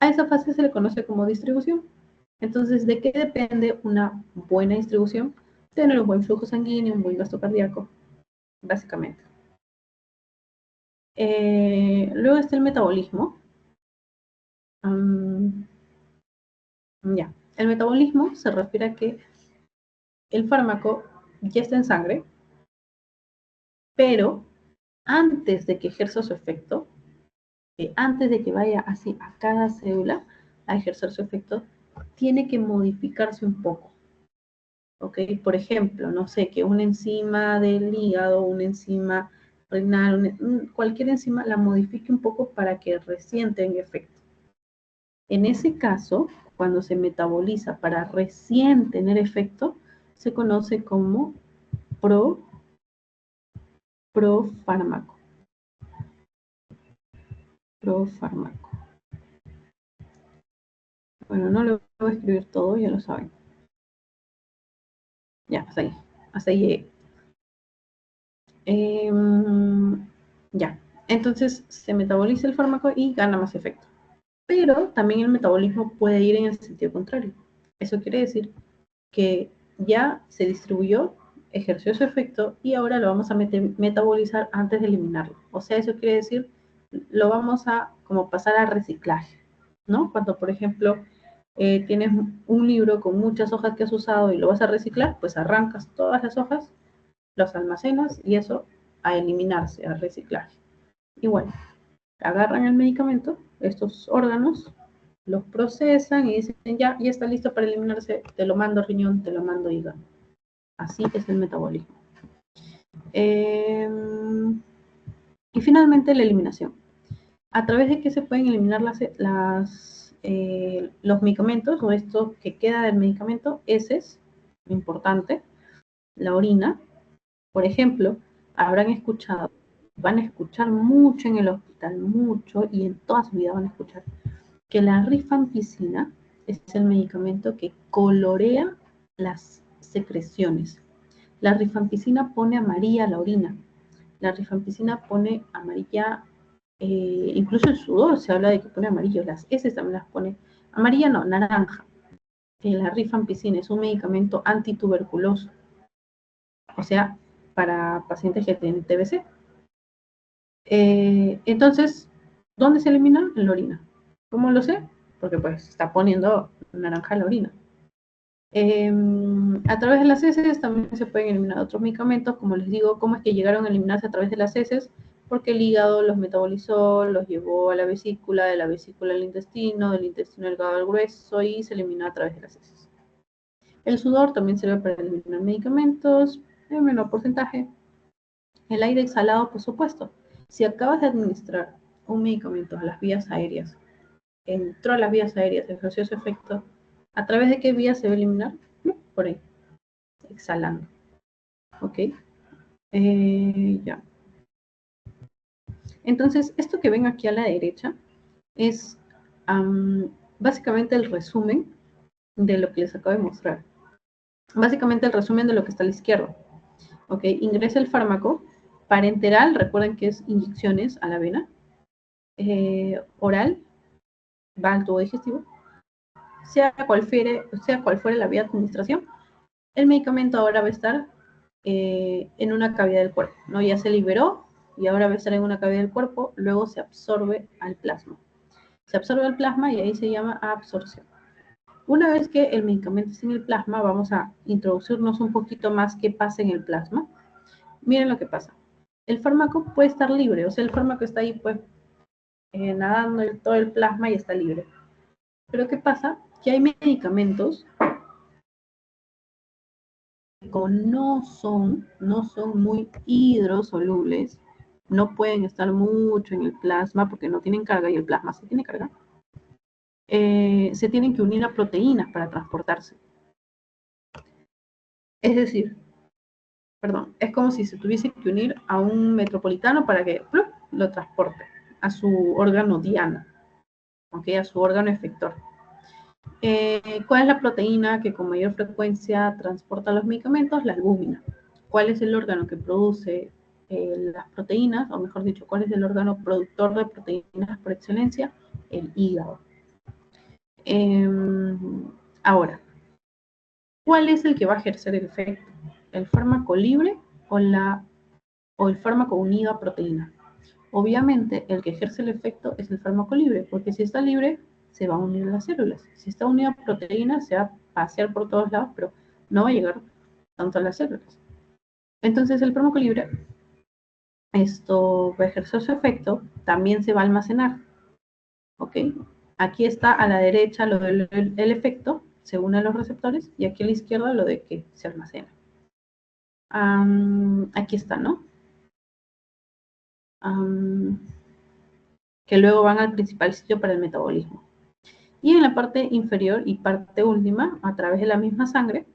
A esa fase se le conoce como distribución. Entonces, ¿de qué depende una buena distribución? Tener un buen flujo sanguíneo, un buen gasto cardíaco, básicamente. Luego está el metabolismo. Ya. El metabolismo se refiere a que el fármaco ya está en sangre, pero antes de que ejerza su efecto, antes de que vaya así a cada célula a ejercer su efecto, tiene que modificarse un poco. ¿Ok? Por ejemplo, no sé, que una enzima del hígado, una enzima renal, cualquier enzima la modifique un poco para que recién tenga efecto. En ese caso, cuando se metaboliza para recién tener efecto, se conoce como profármaco. Profármaco. Bueno, no lo voy a escribir todo, ya lo saben. Ya, hasta ahí llegué. Ya, entonces se metaboliza el fármaco y gana más efecto. Pero también el metabolismo puede ir en el sentido contrario. Eso quiere decir que ya se distribuyó, ejerció su efecto y ahora lo vamos a metabolizar antes de eliminarlo. O sea, eso quiere decir, lo vamos a como pasar a reciclaje, ¿no? Cuando, por ejemplo, tienes un libro con muchas hojas que has usado y lo vas a reciclar, pues arrancas todas las hojas, los almacenas y eso a eliminarse, a reciclaje. Igual, agarran el medicamento, estos órganos, los procesan y dicen, ya está listo para eliminarse, te lo mando riñón, te lo mando hígado. Así es el metabolismo. Y finalmente la eliminación. ¿A través de qué se pueden eliminar los medicamentos o esto que queda del medicamento? Heces, importante, la orina. Por ejemplo, habrán escuchado, van a escuchar mucho en el hospital, mucho, y en toda su vida van a escuchar, que la rifampicina es el medicamento que colorea las secreciones. La rifampicina pone amarilla la orina. La rifampicina pone amarilla, incluso el sudor se habla de que pone amarillo. Las heces también las pone amarilla, no, naranja. La rifampicina es un medicamento antituberculoso. O sea, para pacientes que tienen TBC. Entonces, ¿dónde se elimina? En la orina. ¿Cómo lo sé? Porque pues está poniendo naranja en la orina. A través de las heces también se pueden eliminar otros medicamentos, como les digo, ¿cómo es que llegaron a eliminarse a través de las heces? porque el hígado los metabolizó, los llevó a la vesícula, de la vesícula al intestino, del intestino al hígado al grueso y se eliminó a través de las heces. El sudor también sirve para eliminar medicamentos en menor porcentaje. El aire exhalado, por supuesto. Si acabas de administrar un medicamento a las vías aéreas, entró a las vías aéreas, ejerció su efecto, ¿a través de qué vía se va a eliminar? Por ahí, exhalando. ¿Ok? Ya. Entonces, esto que ven aquí a la derecha es básicamente el resumen de lo que les acabo de mostrar. Básicamente el resumen de lo que está a la izquierda. ¿Ok? Ingresa el fármaco parenteral, recuerden que es inyecciones a la vena. Oral, va al tubo digestivo. Sea cual fuere la vía de administración, el medicamento ahora va a estar en una cavidad del cuerpo, ¿no? Ya se liberó y ahora va a estar en una cavidad del cuerpo, luego se absorbe al plasma. Se absorbe al plasma y ahí se llama absorción. Una vez que el medicamento está en el plasma, vamos a introducirnos un poquito más qué pasa en el plasma. Miren lo que pasa. El fármaco puede estar libre, o sea, el fármaco está ahí pues nadando en todo el plasma y está libre. Pero ¿qué pasa? Que hay medicamentos que como no son muy hidrosolubles, no pueden estar mucho en el plasma porque no tienen carga y el plasma sí tiene carga. Se tienen que unir a proteínas para transportarse. Es decir, perdón, es como si se tuviese que unir a un metropolitano para que lo transporte a su órgano diana, ¿okay? A su órgano efector. ¿Cuál es la proteína que con mayor frecuencia transporta los medicamentos? La albúmina. ¿Cuál es el órgano que produce las proteínas? O mejor dicho, ¿cuál es el órgano productor de proteínas por excelencia? El hígado. Ahora, ¿cuál es el que va a ejercer el efecto? ¿El fármaco libre o el fármaco unido a proteína? Obviamente, el que ejerce el efecto es el fármaco libre, porque si está libre, se va a unir a las células. Si está unido a proteínas, se va a pasear por todos lados, pero no va a llegar tanto a las células. Entonces, el fármaco libre, esto va a ejercer su efecto, también se va a almacenar. ¿Ok? Aquí está a la derecha lo del el efecto, se une a los receptores, y aquí a la izquierda lo de que se almacena. Aquí está, ¿no? Que luego van al principal sitio para el metabolismo. Y en la parte inferior y parte última, a través de la misma sangre,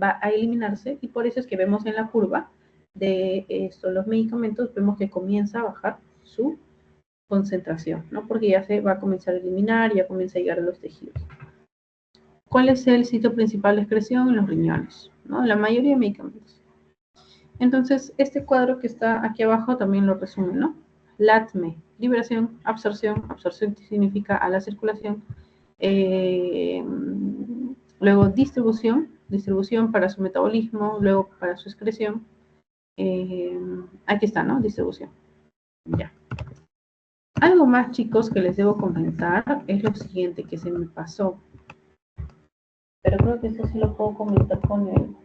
va a eliminarse, y por eso es que vemos en la curva de los medicamentos, vemos que comienza a bajar su concentración, ¿no? Porque ya se va a comenzar a eliminar, ya comienza a llegar a los tejidos. ¿Cuál es el sitio principal de excreción? En los riñones, ¿no? La mayoría de medicamentos. Entonces, este cuadro que está aquí abajo también lo resume, ¿no? LATME, liberación, absorción significa a la circulación, luego distribución para su metabolismo, luego para su excreción, aquí está, ¿no? Distribución, ya. Algo más, chicos, que les debo comentar es lo siguiente que se me pasó, pero creo que esto sí lo puedo comentar con el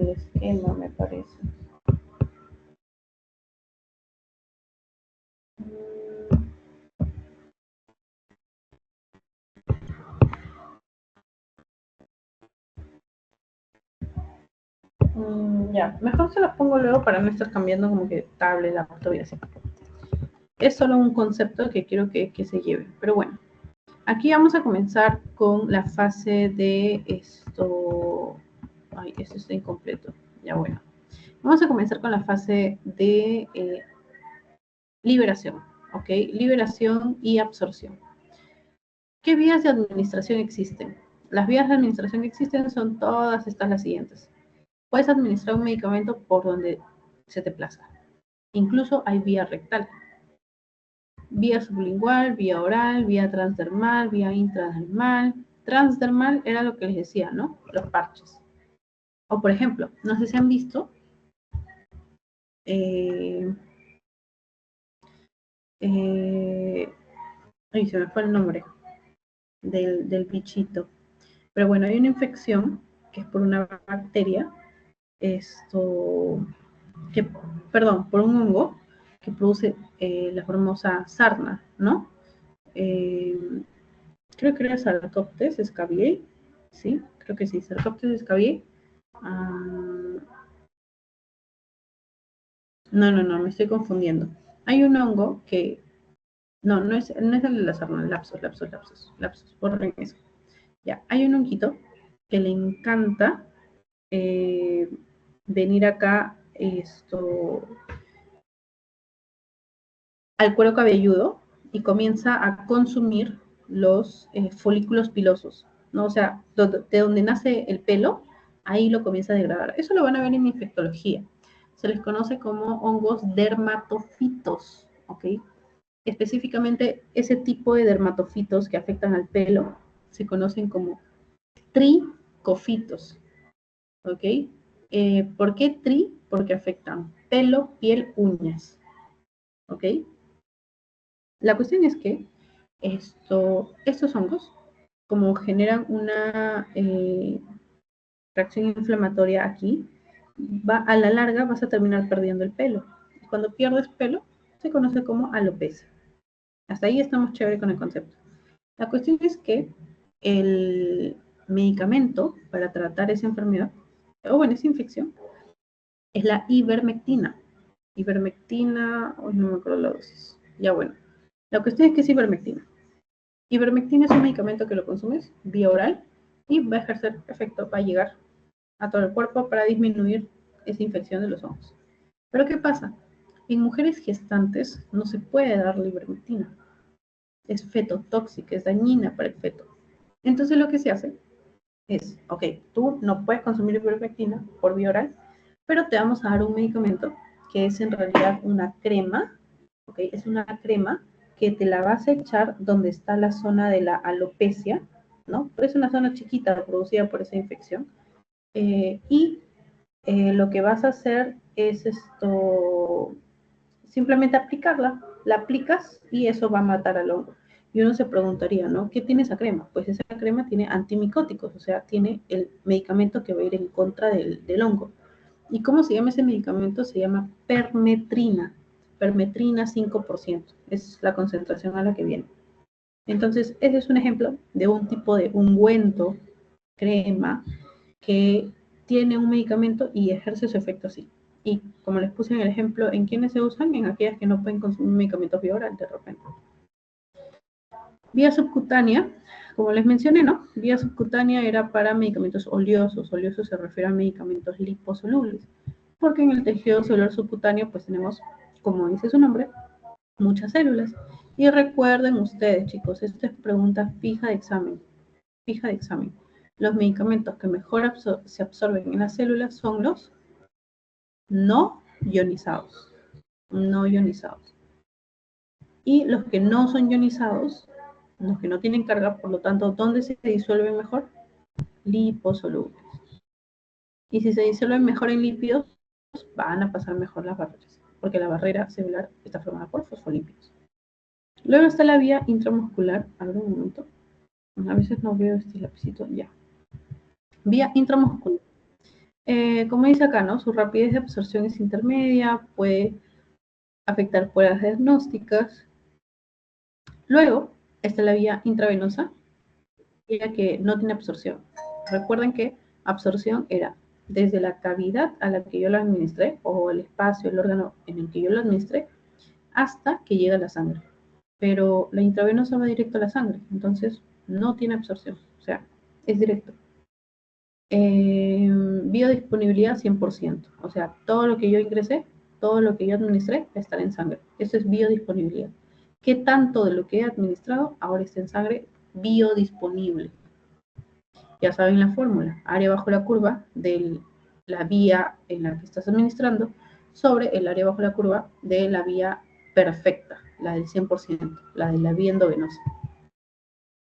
esquema, me parece. Ya, mejor se los pongo luego para no estar cambiando como que tablet, la y así. Es solo un concepto que quiero que se lleve, pero bueno. Aquí vamos a comenzar con la fase de esto. Ay, esto está incompleto. Ya bueno. Vamos a comenzar con la fase de liberación, ¿ok? Liberación y absorción. ¿Qué vías de administración existen? Las vías de administración que existen son todas estas las siguientes. Puedes administrar un medicamento por donde se te plazca. Incluso hay vía rectal. Vía sublingual, vía oral, vía transdermal, vía intradermal. Transdermal era lo que les decía, ¿no? Los parches. O por ejemplo, no sé si han visto ay, se me fue el nombre del bichito. Pero bueno, hay una infección que es por una bacteria. Esto por un hongo que produce la famosa sarna, ¿no? Creo que era Sarcoptes scabiei, ¿sí? Creo que sí, Sarcoptes scabiei. No, me estoy confundiendo. Hay un hongo que, no es el de la sarna, lapsus, borren eso. Ya, hay un honguito que le encanta venir acá al cuero cabelludo y comienza a consumir los folículos pilosos, ¿no? O sea, de donde nace el pelo, ahí lo comienza a degradar. Eso lo van a ver en infectología. Se les conoce como hongos dermatofitos, ¿ok? Específicamente, ese tipo de dermatofitos que afectan al pelo se conocen como tricofitos, ¿ok? ¿Por qué tri? Porque afectan pelo, piel, uñas, ¿ok? La cuestión es que estos hongos, como generan una reacción inflamatoria aquí, a la larga vas a terminar perdiendo el pelo. Y cuando pierdes pelo, se conoce como alopecia. Hasta ahí estamos chévere con el concepto. La cuestión es que el medicamento para tratar esa enfermedad, o bueno, esa infección, es la ivermectina. Ivermectina, hoy no me acuerdo la dosis. Ya bueno, la cuestión es que es ivermectina. Ivermectina es un medicamento que lo consumes vía oral y va a ejercer efecto, va a llegar a todo el cuerpo para disminuir esa infección de los hongos. Pero ¿qué pasa? En mujeres gestantes no se puede dar la ivermectina. Es fetotóxica, es dañina para el feto. Entonces lo que se hace es, ok, tú no puedes consumir ivermectina por vía oral, pero te vamos a dar un medicamento que es en realidad una crema, ok, es una crema que te la vas a echar donde está la zona de la alopecia, ¿no? Pero es una zona chiquita producida por esa infección. Lo que vas a hacer es simplemente aplicarla. La aplicas y eso va a matar al hongo. Y uno se preguntaría, ¿no? ¿Qué tiene esa crema? Pues esa crema tiene antimicóticos, o sea, tiene el medicamento que va a ir en contra del hongo. ¿Y cómo se llama ese medicamento? Se llama permetrina. Permetrina 5%. Es la concentración a la que viene. Entonces, ese es un ejemplo de un tipo de ungüento, crema, que tiene un medicamento y ejerce su efecto así. Y como les puse en el ejemplo, ¿en quiénes se usan? En aquellas que no pueden consumir medicamentos vía oral de repente. Vía subcutánea, como les mencioné, ¿no? Vía subcutánea era para medicamentos oleosos. Oleosos se refiere a medicamentos liposolubles. Porque en el tejido celular subcutáneo, pues tenemos, como dice su nombre, muchas células. Y recuerden ustedes, chicos, esta es pregunta fija de examen. Fija de examen. Los medicamentos que mejor se absorben en las células son los no ionizados. No ionizados. Y los que no son ionizados, los que no tienen carga, por lo tanto, ¿dónde se disuelven mejor? Liposolubles. Y si se disuelven mejor en lípidos, van a pasar mejor las barreras, porque la barrera celular está formada por fosfolípidos. Luego está la vía intramuscular. A ver un momento. A veces no veo este lapicito. Ya. Vía intramuscular. Como dice acá, ¿no? Su rapidez de absorción es intermedia, puede afectar pruebas diagnósticas. Luego está la vía intravenosa, ya que no tiene absorción. Recuerden que absorción era desde la cavidad a la que yo lo administré, o el espacio, el órgano en el que yo lo administré, hasta que llega a la sangre. Pero la intravenosa va directo a la sangre, entonces no tiene absorción, o sea, es directo. Biodisponibilidad 100%, o sea, todo lo que yo ingresé, todo lo que yo administré va a estar en sangre. Eso es biodisponibilidad. ¿Qué tanto de lo que he administrado ahora está en sangre biodisponible? Ya saben la fórmula, área bajo la curva de la vía en la que estás administrando sobre el área bajo la curva de la vía perfecta, la del 100%, la de la vía endovenosa.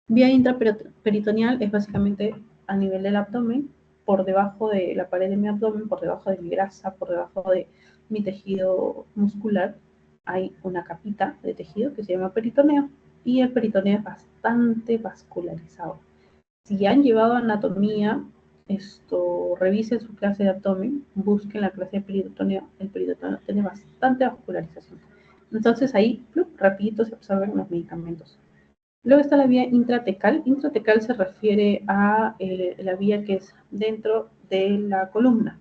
Vía intraperitoneal es básicamente a nivel del abdomen, por debajo de la pared de mi abdomen, por debajo de mi grasa, por debajo de mi tejido muscular, hay una capita de tejido que se llama peritoneo, y el peritoneo es bastante vascularizado. Si han llevado anatomía, revisen su clase de abdomen, busquen la clase de peritoneo. El peritoneo tiene bastante vascularización. Entonces ahí, rapidito se absorben los medicamentos. Luego está la vía intratecal. Intratecal se refiere a la vía que es dentro de la columna.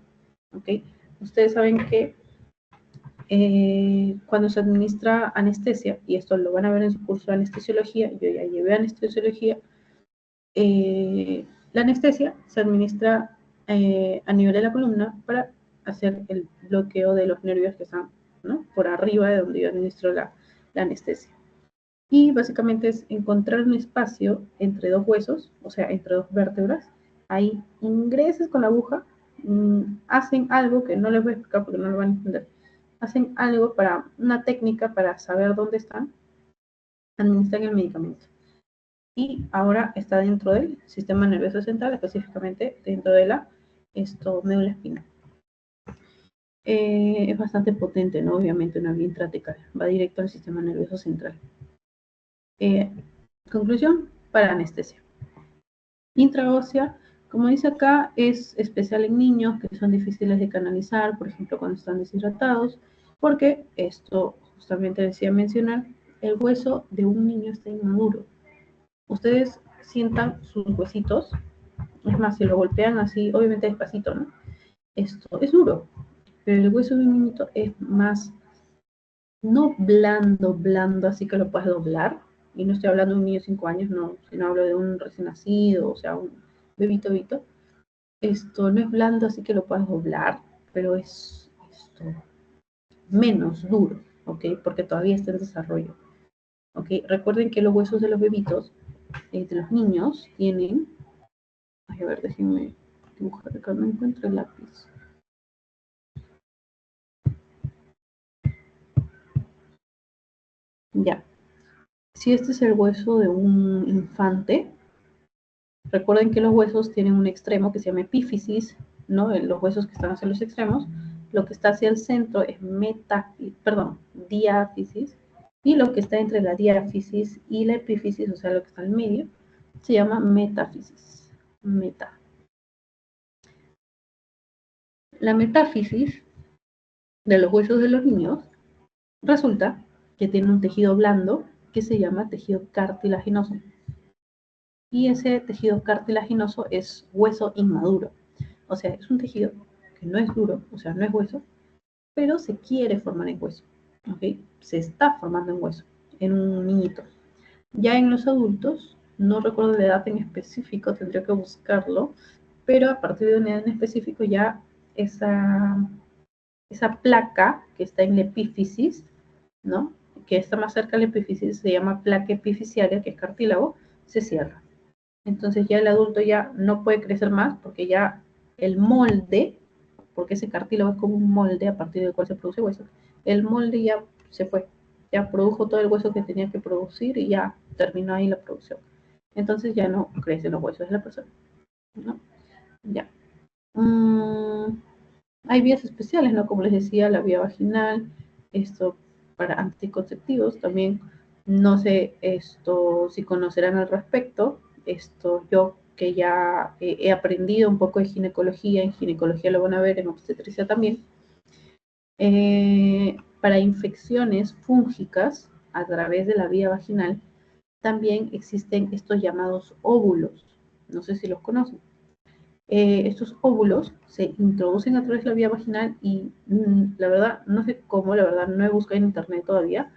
¿Okay? Ustedes saben que cuando se administra anestesia, y esto lo van a ver en su curso de anestesiología, yo ya llevé anestesiología, la anestesia se administra a nivel de la columna para hacer el bloqueo de los nervios que están, ¿no?, por arriba de donde yo administro la anestesia. Y básicamente es encontrar un espacio entre dos huesos, o sea, entre dos vértebras. Ahí ingresas con la aguja, hacen algo que no les voy a explicar porque no lo van a entender. Hacen algo para, una técnica para saber dónde están, administran el medicamento. Y ahora está dentro del sistema nervioso central, específicamente dentro de la médula espinal. Es bastante potente, ¿no? Obviamente una vía intratecal, va directo al sistema nervioso central. Conclusión, para anestesia. Intraósea, como dice acá, es especial en niños que son difíciles de canalizar, por ejemplo, cuando están deshidratados, porque esto justamente decía mencionar, el hueso de un niño está inmaduro. Ustedes sientan sus huesitos, es más, si lo golpean así, obviamente despacito, ¿no? Esto es duro, pero el hueso de un niñito es más, no blando, así que lo puedes doblar, y no estoy hablando de un niño de 5 años, no, sino hablo de un recién nacido, o sea, un bebito. Esto no es blando, así que lo puedes doblar, pero es menos duro, ¿ok? Porque todavía está en desarrollo, ¿ok? Recuerden que los huesos de los bebitos, de los niños, tienen, a ver, déjenme dibujar acá, no encuentro el lápiz. Ya. Si este es el hueso de un infante, recuerden que los huesos tienen un extremo que se llama epífisis, ¿no? Los huesos que están hacia los extremos. Lo que está hacia el centro es diáfisis, y lo que está entre la diáfisis y la epífisis, o sea, lo que está en medio, se llama metáfisis. La metáfisis de los huesos de los niños resulta que tiene un tejido blando que se llama tejido cartilaginoso. Y ese tejido cartilaginoso es hueso inmaduro. O sea, es un tejido que no es duro, o sea, no es hueso, pero se quiere formar en hueso, ¿ok? Se está formando en hueso, en un niñito. Ya en los adultos, no recuerdo la edad en específico, tendría que buscarlo, pero a partir de una edad en específico ya esa placa que está en la epífisis, ¿no?, que está más cerca de la epífisis, se llama placa epifisiaria, que es cartílago, se cierra. Entonces ya el adulto ya no puede crecer más porque ya el molde, porque ese cartílago es como un molde a partir del cual se produce hueso, el molde ya se fue, ya produjo todo el hueso que tenía que producir y ya terminó ahí la producción. Entonces ya no crecen los huesos de la persona, ¿no? Ya. Hay vías especiales, ¿no? Como les decía, la vía vaginal, esto para anticonceptivos, también no sé si conocerán al respecto, yo que ya he aprendido un poco de ginecología, en ginecología lo van a ver, en obstetricia también, para infecciones fúngicas a través de la vía vaginal, también existen estos llamados óvulos, no sé si los conocen. Estos óvulos se introducen a través de la vía vaginal y la verdad, no sé cómo, la verdad no he buscado en internet todavía,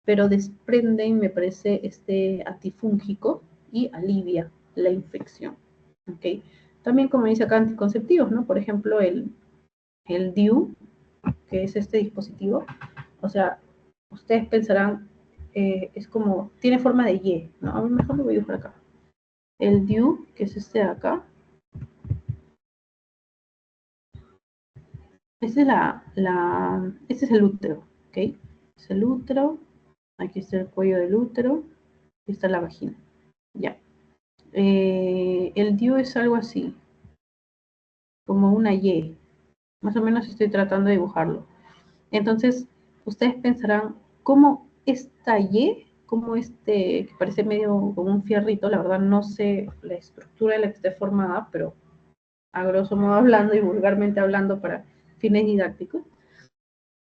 pero desprenden, me parece, este antifúngico y alivia la infección, ¿ok? También, como dice acá, anticonceptivos, ¿no? Por ejemplo, el DIU, que es este dispositivo, o sea, ustedes pensarán, es como, tiene forma de Y, ¿no? A ver, mejor lo voy a dibujar acá. El DIU, que es este de acá, este es el útero, ¿ok? Es el útero, aquí está el cuello del útero, aquí está la vagina, ya. El DIU es algo así, como una Y, más o menos estoy tratando de dibujarlo. Entonces, ustedes pensarán, ¿cómo esta Y, como que parece medio como un fierrito? La verdad no sé la estructura de la que esté formada, pero a grosso modo hablando y vulgarmente hablando para fines didácticos,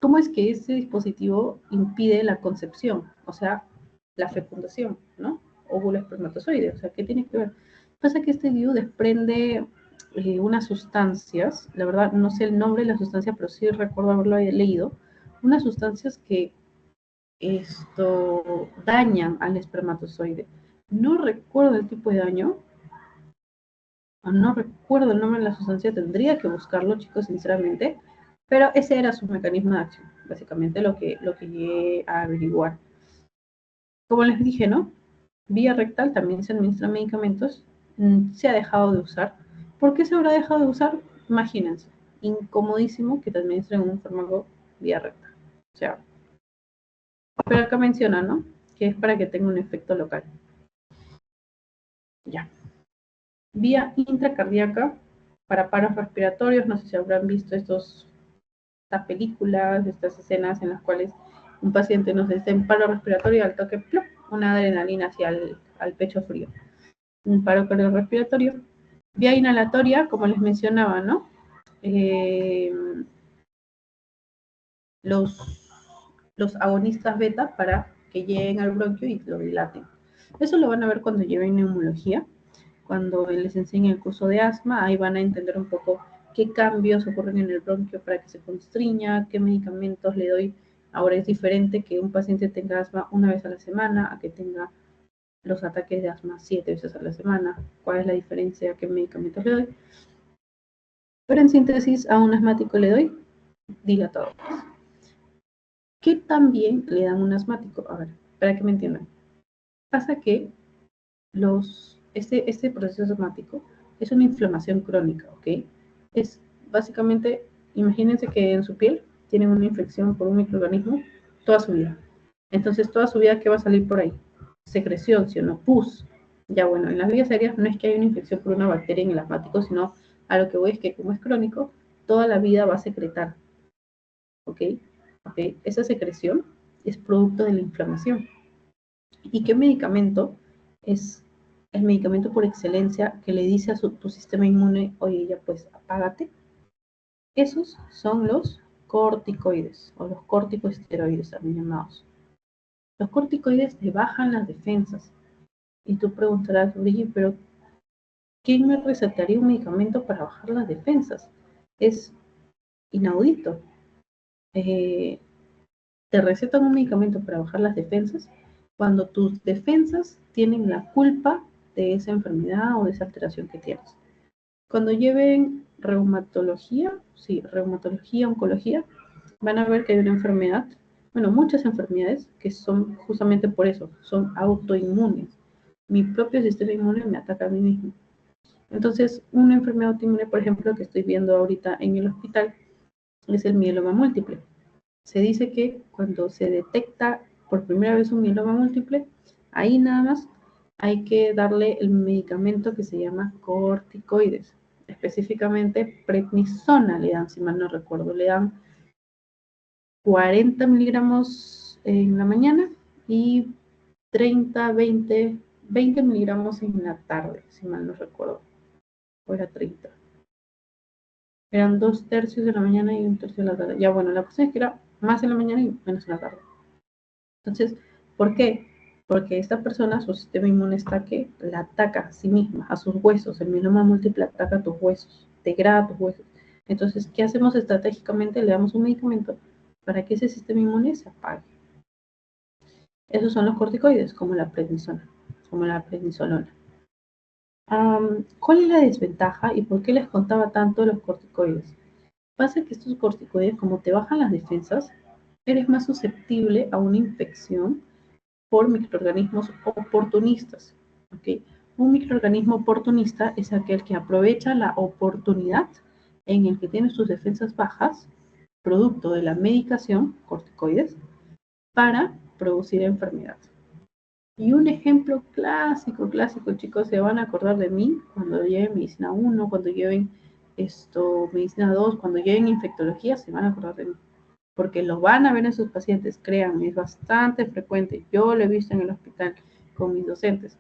cómo es que ese dispositivo impide la concepción, o sea, la fecundación, ¿no? Óvulo espermatozoide, o sea, ¿qué tiene que ver? Pasa que este DIU desprende unas sustancias, la verdad no sé el nombre de la sustancia, pero sí recuerdo haberlo leído, unas sustancias que dañan al espermatozoide. No recuerdo el tipo de daño, no recuerdo el nombre de la sustancia, tendría que buscarlo, chicos, sinceramente, pero ese era su mecanismo de acción, básicamente lo que llegué a averiguar. Como les dije, ¿no? Vía rectal también se administran medicamentos, se ha dejado de usar. ¿Por qué se habrá dejado de usar? Imagínense, incomodísimo que te administren un fármaco vía rectal. O sea, pero acá menciona, ¿no? Que es para que tenga un efecto local. Ya. Vía intracardíaca para paros respiratorios, no sé si habrán visto estas películas, estas escenas en las cuales un paciente nos está en paro respiratorio y al toque, ¡plop!, una adrenalina hacia al pecho frío. Un paro cardiorrespiratorio. Vía inhalatoria, como les mencionaba, ¿no? Los agonistas beta para que lleguen al bronquio y lo dilaten. Eso lo van a ver cuando lleven neumología, cuando les enseñe el curso de asma, ahí van a entender un poco qué cambios ocurren en el bronquio para que se constriña, qué medicamentos le doy. Ahora es diferente que un paciente tenga asma una vez a la semana a que tenga los ataques de asma 7 veces a la semana. ¿Cuál es la diferencia? ¿Qué medicamentos le doy? Pero en síntesis, a un asmático le doy dilatador. ¿Qué también le dan un asmático? A ver, para que me entiendan. Pasa que este proceso asmático es una inflamación crónica, ¿ok? Es básicamente, imagínense que en su piel tienen una infección por un microorganismo toda su vida. Entonces, toda su vida, ¿qué va a salir por ahí? Secreción, ¿sí o no? Pus. Ya bueno, en las vías aéreas no es que haya una infección por una bacteria en el asmático, sino a lo que voy es que como es crónico, toda la vida va a secretar, ¿ok? ¿Ok? Esa secreción es producto de la inflamación. ¿Y qué medicamento es el medicamento por excelencia que le dice a tu sistema inmune, oye, ya pues apágate? Esos son los corticoides o los corticosteroides también llamados. Los corticoides te bajan las defensas. Y tú preguntarás, oye, pero ¿quién me recetaría un medicamento para bajar las defensas? Es inaudito. Te recetan un medicamento para bajar las defensas cuando tus defensas tienen la culpa de esa enfermedad o de esa alteración que tienes. Cuando lleven reumatología, sí, reumatología, oncología, van a ver que hay una enfermedad, bueno, muchas enfermedades que son justamente por eso, son autoinmunes. Mi propio sistema inmune me ataca a mí mismo. Entonces, una enfermedad autoinmune, por ejemplo, que estoy viendo ahorita en el hospital, es el mieloma múltiple. Se dice que cuando se detecta por primera vez un mieloma múltiple, ahí nada más hay que darle el medicamento que se llama corticoides, específicamente prednisona le dan, si mal no recuerdo, le dan 40 miligramos en la mañana y 30, 20 miligramos en la tarde, si mal no recuerdo, o era 30. Eran 2/3 de la mañana y 1/3 de la tarde. Ya bueno, la cuestión es que era más en la mañana y menos en la tarde. Entonces, ¿por qué? Porque esta persona, su sistema inmune está que la ataca a sí misma, a sus huesos. El mieloma múltiple ataca a tus huesos, degrada tus huesos. Entonces, ¿qué hacemos estratégicamente? Le damos un medicamento para que ese sistema inmune se apague. Esos son los corticoides, como la prednisona, como la prednisolona. ¿Cuál es la desventaja y por qué les contaba tanto de los corticoides? Pasa que estos corticoides, como te bajan las defensas, eres más susceptible a una infección por microorganismos oportunistas. ¿Okay? Un microorganismo oportunista es aquel que aprovecha la oportunidad en el que tienes tus defensas bajas, producto de la medicación, corticoides, para producir enfermedad. Y un ejemplo clásico, chicos, se van a acordar de mí cuando lleven medicina 1, cuando lleven medicina 2, cuando lleven infectología, se van a acordar de mí. Porque lo van a ver en sus pacientes, créanme, es bastante frecuente. Yo lo he visto en el hospital con mis docentes.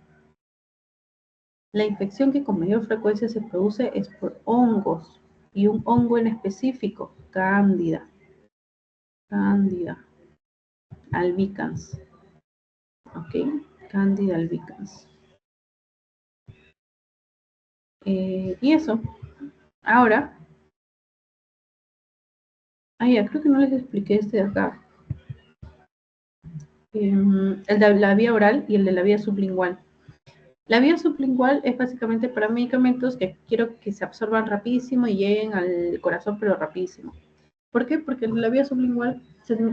La infección que con mayor frecuencia se produce es por hongos, y un hongo en específico, Cándida albicans, ¿ok? Cándida albicans. Y eso. Ahora, ya creo que no les expliqué este de acá. El de la vía oral y el de la vía sublingual. La vía sublingual es básicamente para medicamentos que quiero que se absorban rapidísimo y lleguen al corazón, pero rapidísimo. ¿Por qué? Porque en la vía sublingual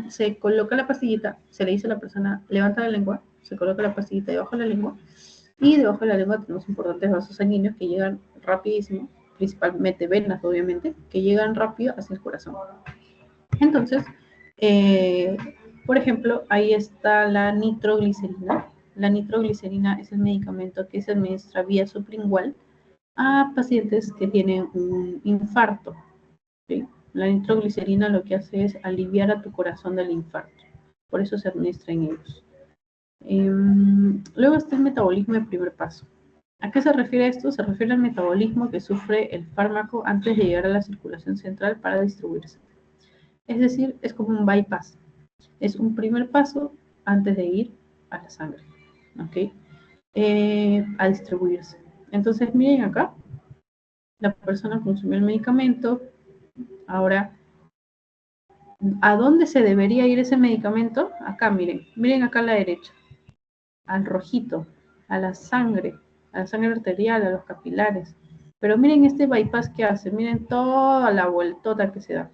se coloca la pastillita, se le dice a la persona, levanta la lengua, se coloca la pastillita debajo de la lengua, y debajo de la lengua tenemos importantes vasos sanguíneos que llegan rapidísimo, principalmente venas, obviamente, que llegan rápido hacia el corazón. Entonces, por ejemplo, ahí está la nitroglicerina. La nitroglicerina es el medicamento que se administra vía sublingual a pacientes que tienen un infarto. ¿Sí? La nitroglicerina lo que hace es aliviar a tu corazón del infarto. Por eso se administra en ellos. Luego está el metabolismo de primer paso. ¿A qué se refiere esto? Se refiere al metabolismo que sufre el fármaco antes de llegar a la circulación central para distribuirse. Es decir, es como un bypass. Es un primer paso antes de ir a la sangre, ¿ok? A distribuirse. Entonces, miren acá, la persona consumió el medicamento. Ahora, ¿a dónde se debería ir ese medicamento? Acá, miren acá a la derecha, al rojito, a la sangre arterial, a los capilares. Pero miren este bypass que hace, miren toda la vueltota que se da.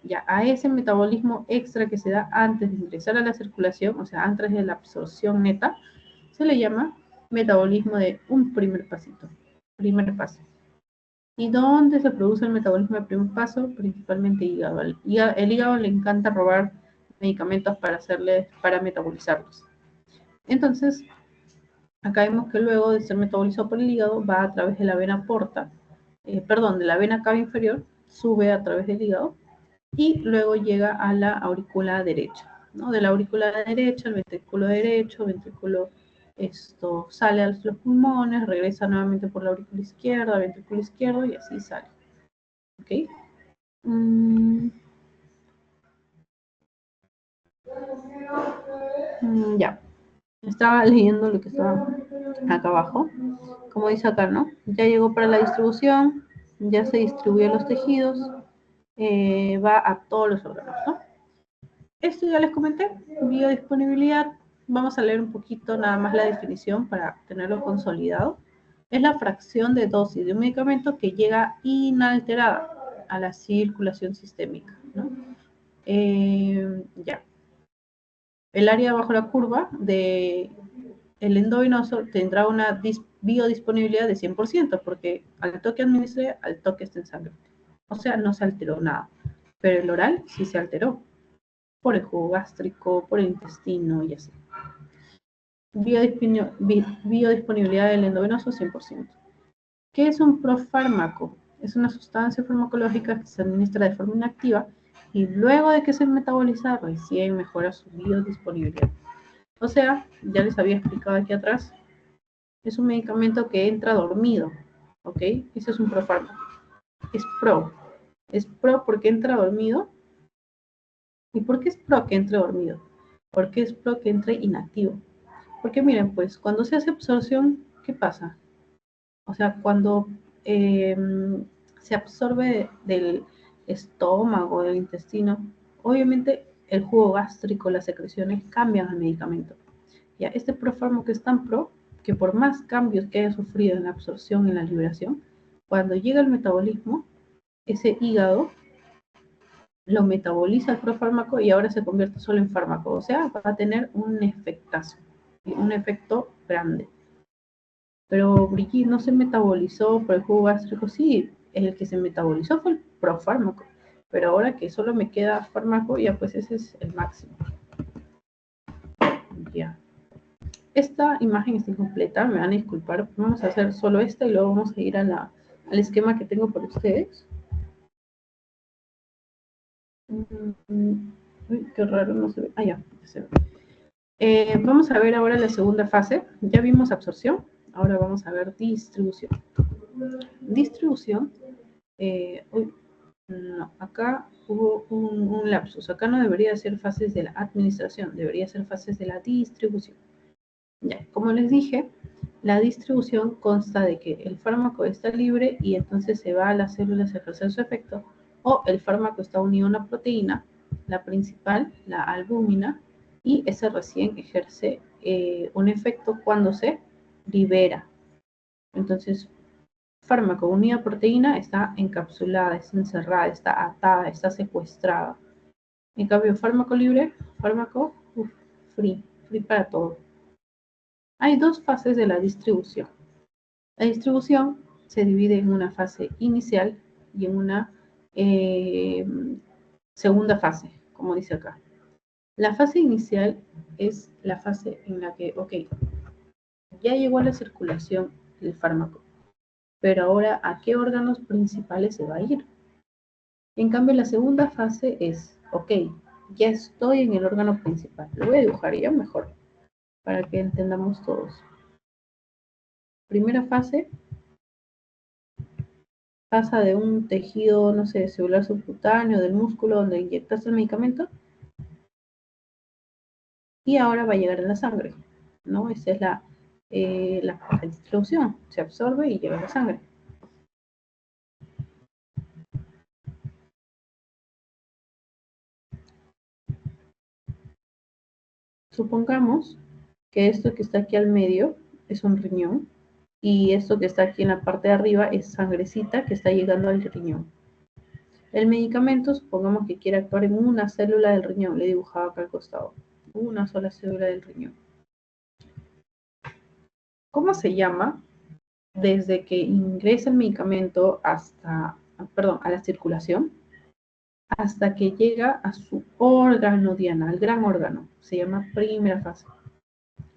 Ya, a ese metabolismo extra que se da antes de ingresar a la circulación, o sea, antes de la absorción neta, se le llama metabolismo de un primer pasito, primer paso. ¿Y dónde se produce el metabolismo de primer paso? Principalmente hígado. El hígado le encanta robar medicamentos para metabolizarlos. Entonces, acá vemos que luego de ser metabolizado por el hígado, va a través de la vena porta, de la vena cava inferior, sube a través del hígado, y luego llega a la aurícula derecha, ¿no? De la aurícula derecha, el ventrículo derecho, sale a los pulmones, regresa nuevamente por la aurícula izquierda, ventrículo izquierdo, y así sale. ¿Ok? Ya. Estaba leyendo lo que estaba acá abajo. Como dice acá, ¿no? Ya llegó para la distribución, ya se distribuyó a los tejidos, va a todos los órganos, ¿no? Esto ya les comenté, biodisponibilidad. Vamos a leer un poquito nada más la definición para tenerlo consolidado. Es la fracción de dosis de un medicamento que llega inalterada a la circulación sistémica, ¿no? Ya. El área bajo la curva del endovenoso tendrá una biodisponibilidad de 100%, porque al toque administré, al toque está en sangre. O sea, no se alteró nada. Pero el oral sí se alteró por el jugo gástrico, por el intestino y así. Biodisponibilidad del endovenoso 100%. ¿Qué es un profármaco? Es una sustancia farmacológica que se administra de forma inactiva y luego de que se metaboliza recién mejora su biodisponibilidad. O sea, ya les había explicado aquí atrás, es un medicamento que entra dormido, ¿ok? Ese es un profármaco. Es pro porque entra dormido. ¿Y por qué es pro que entre dormido? Porque es pro que entre inactivo. Porque miren, pues cuando se hace absorción, ¿qué pasa? O sea, cuando se absorbe del estómago, del intestino, obviamente el jugo gástrico, las secreciones cambian al medicamento. Ya, este profármaco es tan pro que por más cambios que haya sufrido en la absorción y en la liberación, cuando llega el metabolismo, ese hígado lo metaboliza el profármaco y ahora se convierte solo en fármaco. O sea, va a tener un efectazo, un efecto grande. Pero Brigitte no se metabolizó por el jugo gástrico, sí, el que se metabolizó fue el profármaco. Pero ahora que solo me queda fármaco, ya pues ese es el máximo. Ya. Esta imagen está incompleta, me van a disculpar. Vamos a hacer solo esta y luego vamos a ir al esquema que tengo por ustedes. Uy, qué raro, no se ve. Ya se ve. Vamos a ver ahora la segunda fase. Ya vimos absorción, Ahora vamos a ver distribución. Distribución, no, acá hubo un lapsus. Acá no debería ser fases de la administración, debería ser fases de la distribución. Ya, como les dije, la distribución consta de que el fármaco está libre y entonces se va a las células a ejercer su efecto, o el fármaco está unido a una proteína, la principal, la albúmina, y ese recién ejerce un efecto cuando se libera. Entonces, fármaco unido a proteína está encapsulada, está encerrada, está atada, está secuestrada. En cambio, fármaco libre, fármaco free para todo. Hay dos fases de la distribución. La distribución se divide en una fase inicial y en una segunda fase, como dice acá. La fase inicial es la fase en la que, ok, ya llegó a la circulación el fármaco, pero ahora ¿a qué órganos principales se va a ir? En cambio, la segunda fase es, ok, ya estoy en el órgano principal. Lo voy a dibujar ya mejor, para que entendamos todos. Primera fase, pasa de un tejido, no sé, celular subcutáneo, del músculo donde inyectaste el medicamento, y ahora va a llegar a la sangre, ¿no? Esa es la distribución, se absorbe y llega a la sangre. Supongamos que esto que está aquí al medio es un riñón, y esto que está aquí en la parte de arriba es sangrecita que está llegando al riñón. El medicamento, supongamos que quiere actuar en una célula del riñón, le he dibujado acá al costado, una sola célula del riñón. ¿Cómo se llama? Desde que ingresa el medicamento hasta, a la circulación, hasta que llega a su órgano diana, al gran órgano. Se llama primera fase.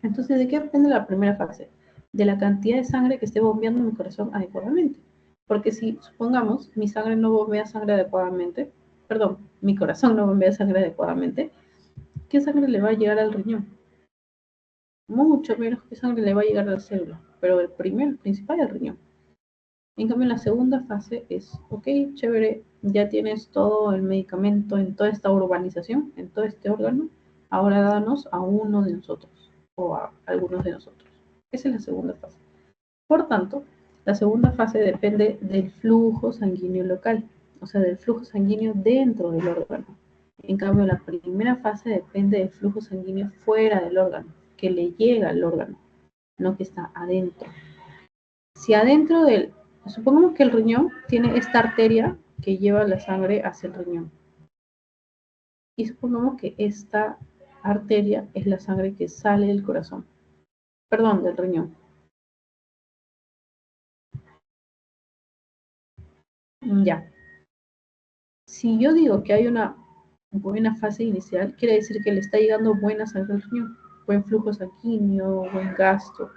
Entonces, ¿de qué depende la primera fase? De la cantidad de sangre que esté bombeando mi corazón adecuadamente. Porque si, supongamos, mi sangre no bombea sangre adecuadamente, mi corazón no bombea sangre adecuadamente, ¿qué sangre le va a llegar al riñón? Mucho menos que sangre le va a llegar a la célula, pero el principal es el riñón. En cambio, la segunda fase es, ok, chévere, ya tienes todo el medicamento en toda esta urbanización, en todo este órgano, ahora danos a uno de nosotros o a algunos de nosotros. Esa es la segunda fase. Por tanto, la segunda fase depende del flujo sanguíneo local, o sea, del flujo sanguíneo dentro del órgano. En cambio, la primera fase depende del flujo sanguíneo fuera del órgano, que le llega al órgano, no que está adentro. Si adentro del, supongamos que el riñón tiene esta arteria que lleva la sangre hacia el riñón. Y supongamos que esta arteria es la sangre que sale del corazón. Perdón, del riñón. Ya. Si yo digo que hay una buena fase inicial, quiere decir que le está llegando buena sangre al riñón. Buen flujo sanguíneo, buen gasto.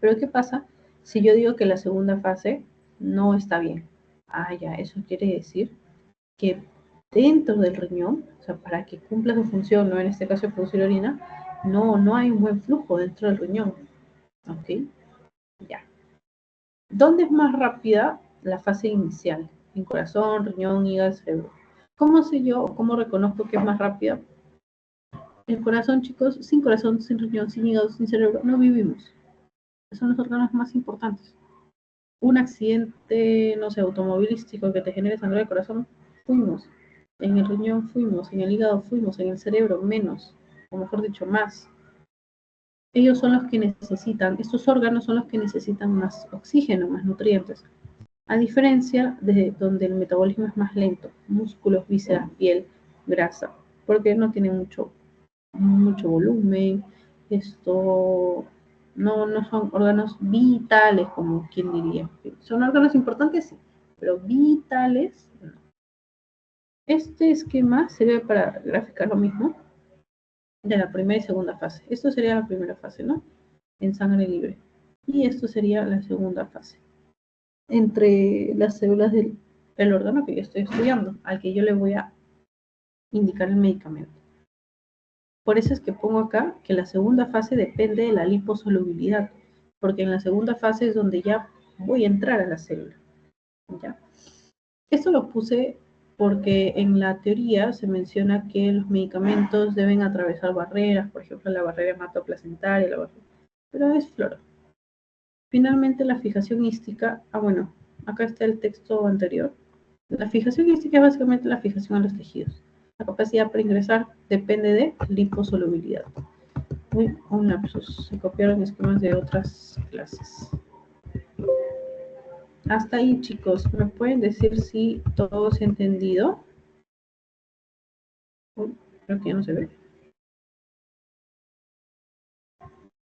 Pero ¿qué pasa si yo digo que la segunda fase no está bien? Ah, ya, eso quiere decir que dentro del riñón, o sea, para que cumpla su función, ¿no? En este caso producir orina, no hay un buen flujo dentro del riñón. ¿Ok? Ya. ¿Dónde es más rápida la fase inicial? En corazón, riñón, hígado, cerebro. ¿Cómo sé yo o cómo reconozco que es más rápida? El corazón, chicos, sin corazón, sin riñón, sin hígado, sin cerebro, no vivimos. Son los órganos más importantes. Un accidente, no sé, automovilístico que te genere sangre del corazón, fuimos. En el riñón fuimos, en el hígado fuimos, en el cerebro menos, o mejor dicho, más. Ellos son los que necesitan, estos órganos son los que necesitan más oxígeno, más nutrientes. A diferencia de donde el metabolismo es más lento, músculos, vísceras, piel, grasa, porque no tiene mucho volumen, esto no son órganos vitales, como quien diría. Son órganos importantes, sí, pero vitales, no. Este esquema sirve para graficar lo mismo de la primera y segunda fase. Esto sería la primera fase, ¿no? En sangre libre. Y esto sería la segunda fase. Entre las células del órgano que yo estoy estudiando, al que yo le voy a indicar el medicamento. Por eso es que pongo acá que la segunda fase depende de la liposolubilidad. porque en la segunda fase es donde ya voy a entrar a la célula. ¿Ya? Esto lo puse porque en la teoría se menciona que los medicamentos deben atravesar barreras, por ejemplo, la barrera hematoplacentaria, pero es floro. Finalmente, la fijación hística, bueno, acá está el texto anterior. La fijación hística es básicamente la fijación a los tejidos. La capacidad para ingresar depende de liposolubilidad. Uy, un lapsus, se copiaron esquemas de otras clases. Hasta ahí, chicos, ¿me pueden decir si todo se ha entendido? Uy, creo que ya no se ve.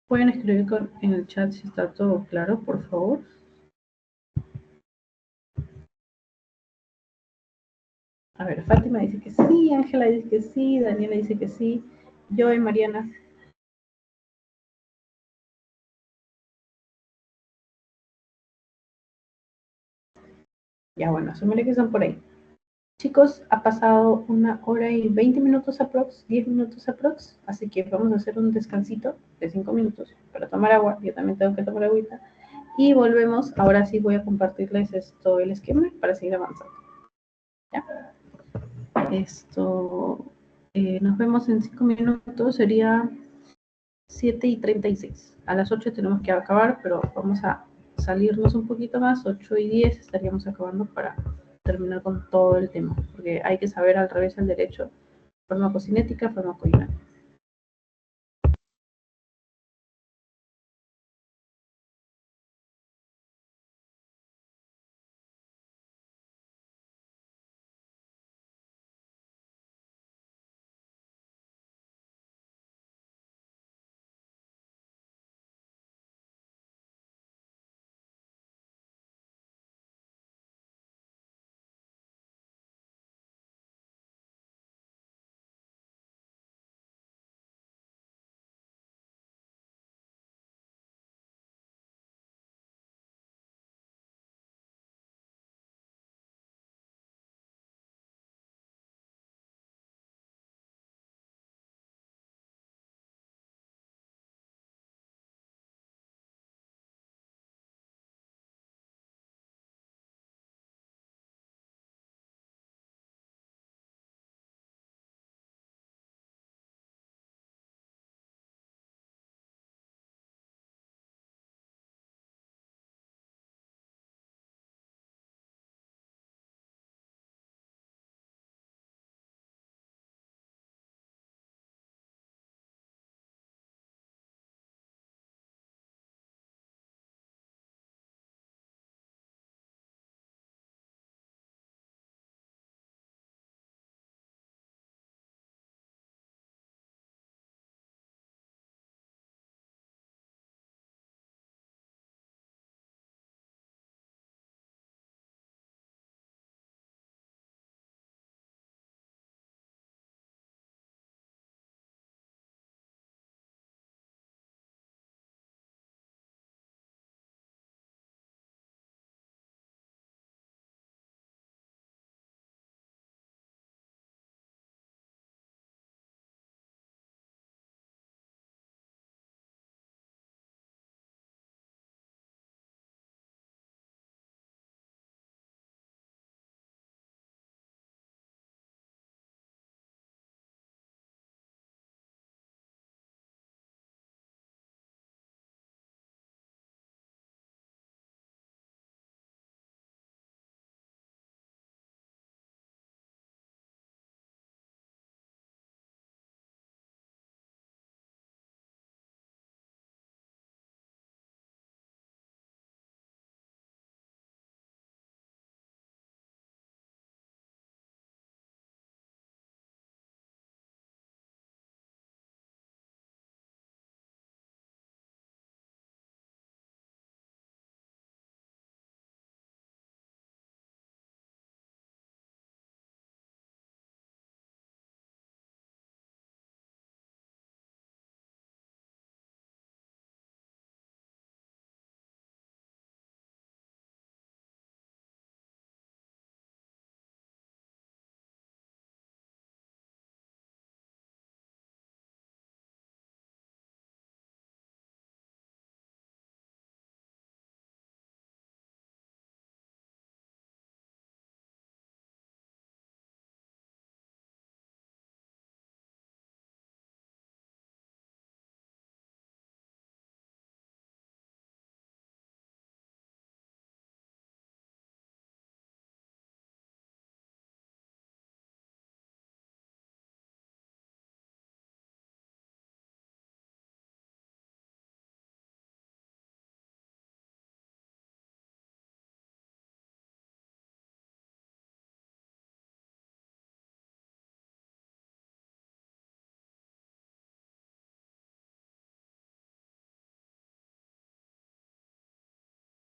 Pueden escribir en el chat si está todo claro, por favor. A ver, Fátima dice que sí, Ángela dice que sí, Daniela dice que sí, yo y Mariana. Ya, bueno, asumiré que son por ahí. Chicos, ha pasado 1 hora y 20 minutos aprox, 10 minutos aprox, así que vamos a hacer un descansito de 5 minutos para tomar agua. Yo también tengo que tomar agüita. Y volvemos, ahora sí voy a compartirles el esquema para seguir avanzando. ¿Ya? Nos vemos en 5 minutos, sería 7:36. A las 8 tenemos que acabar, pero vamos a salirnos un poquito más, 8:10 estaríamos acabando para terminar con todo el tema, porque hay que saber al revés al derecho, farmacocinética, farmacodinámica.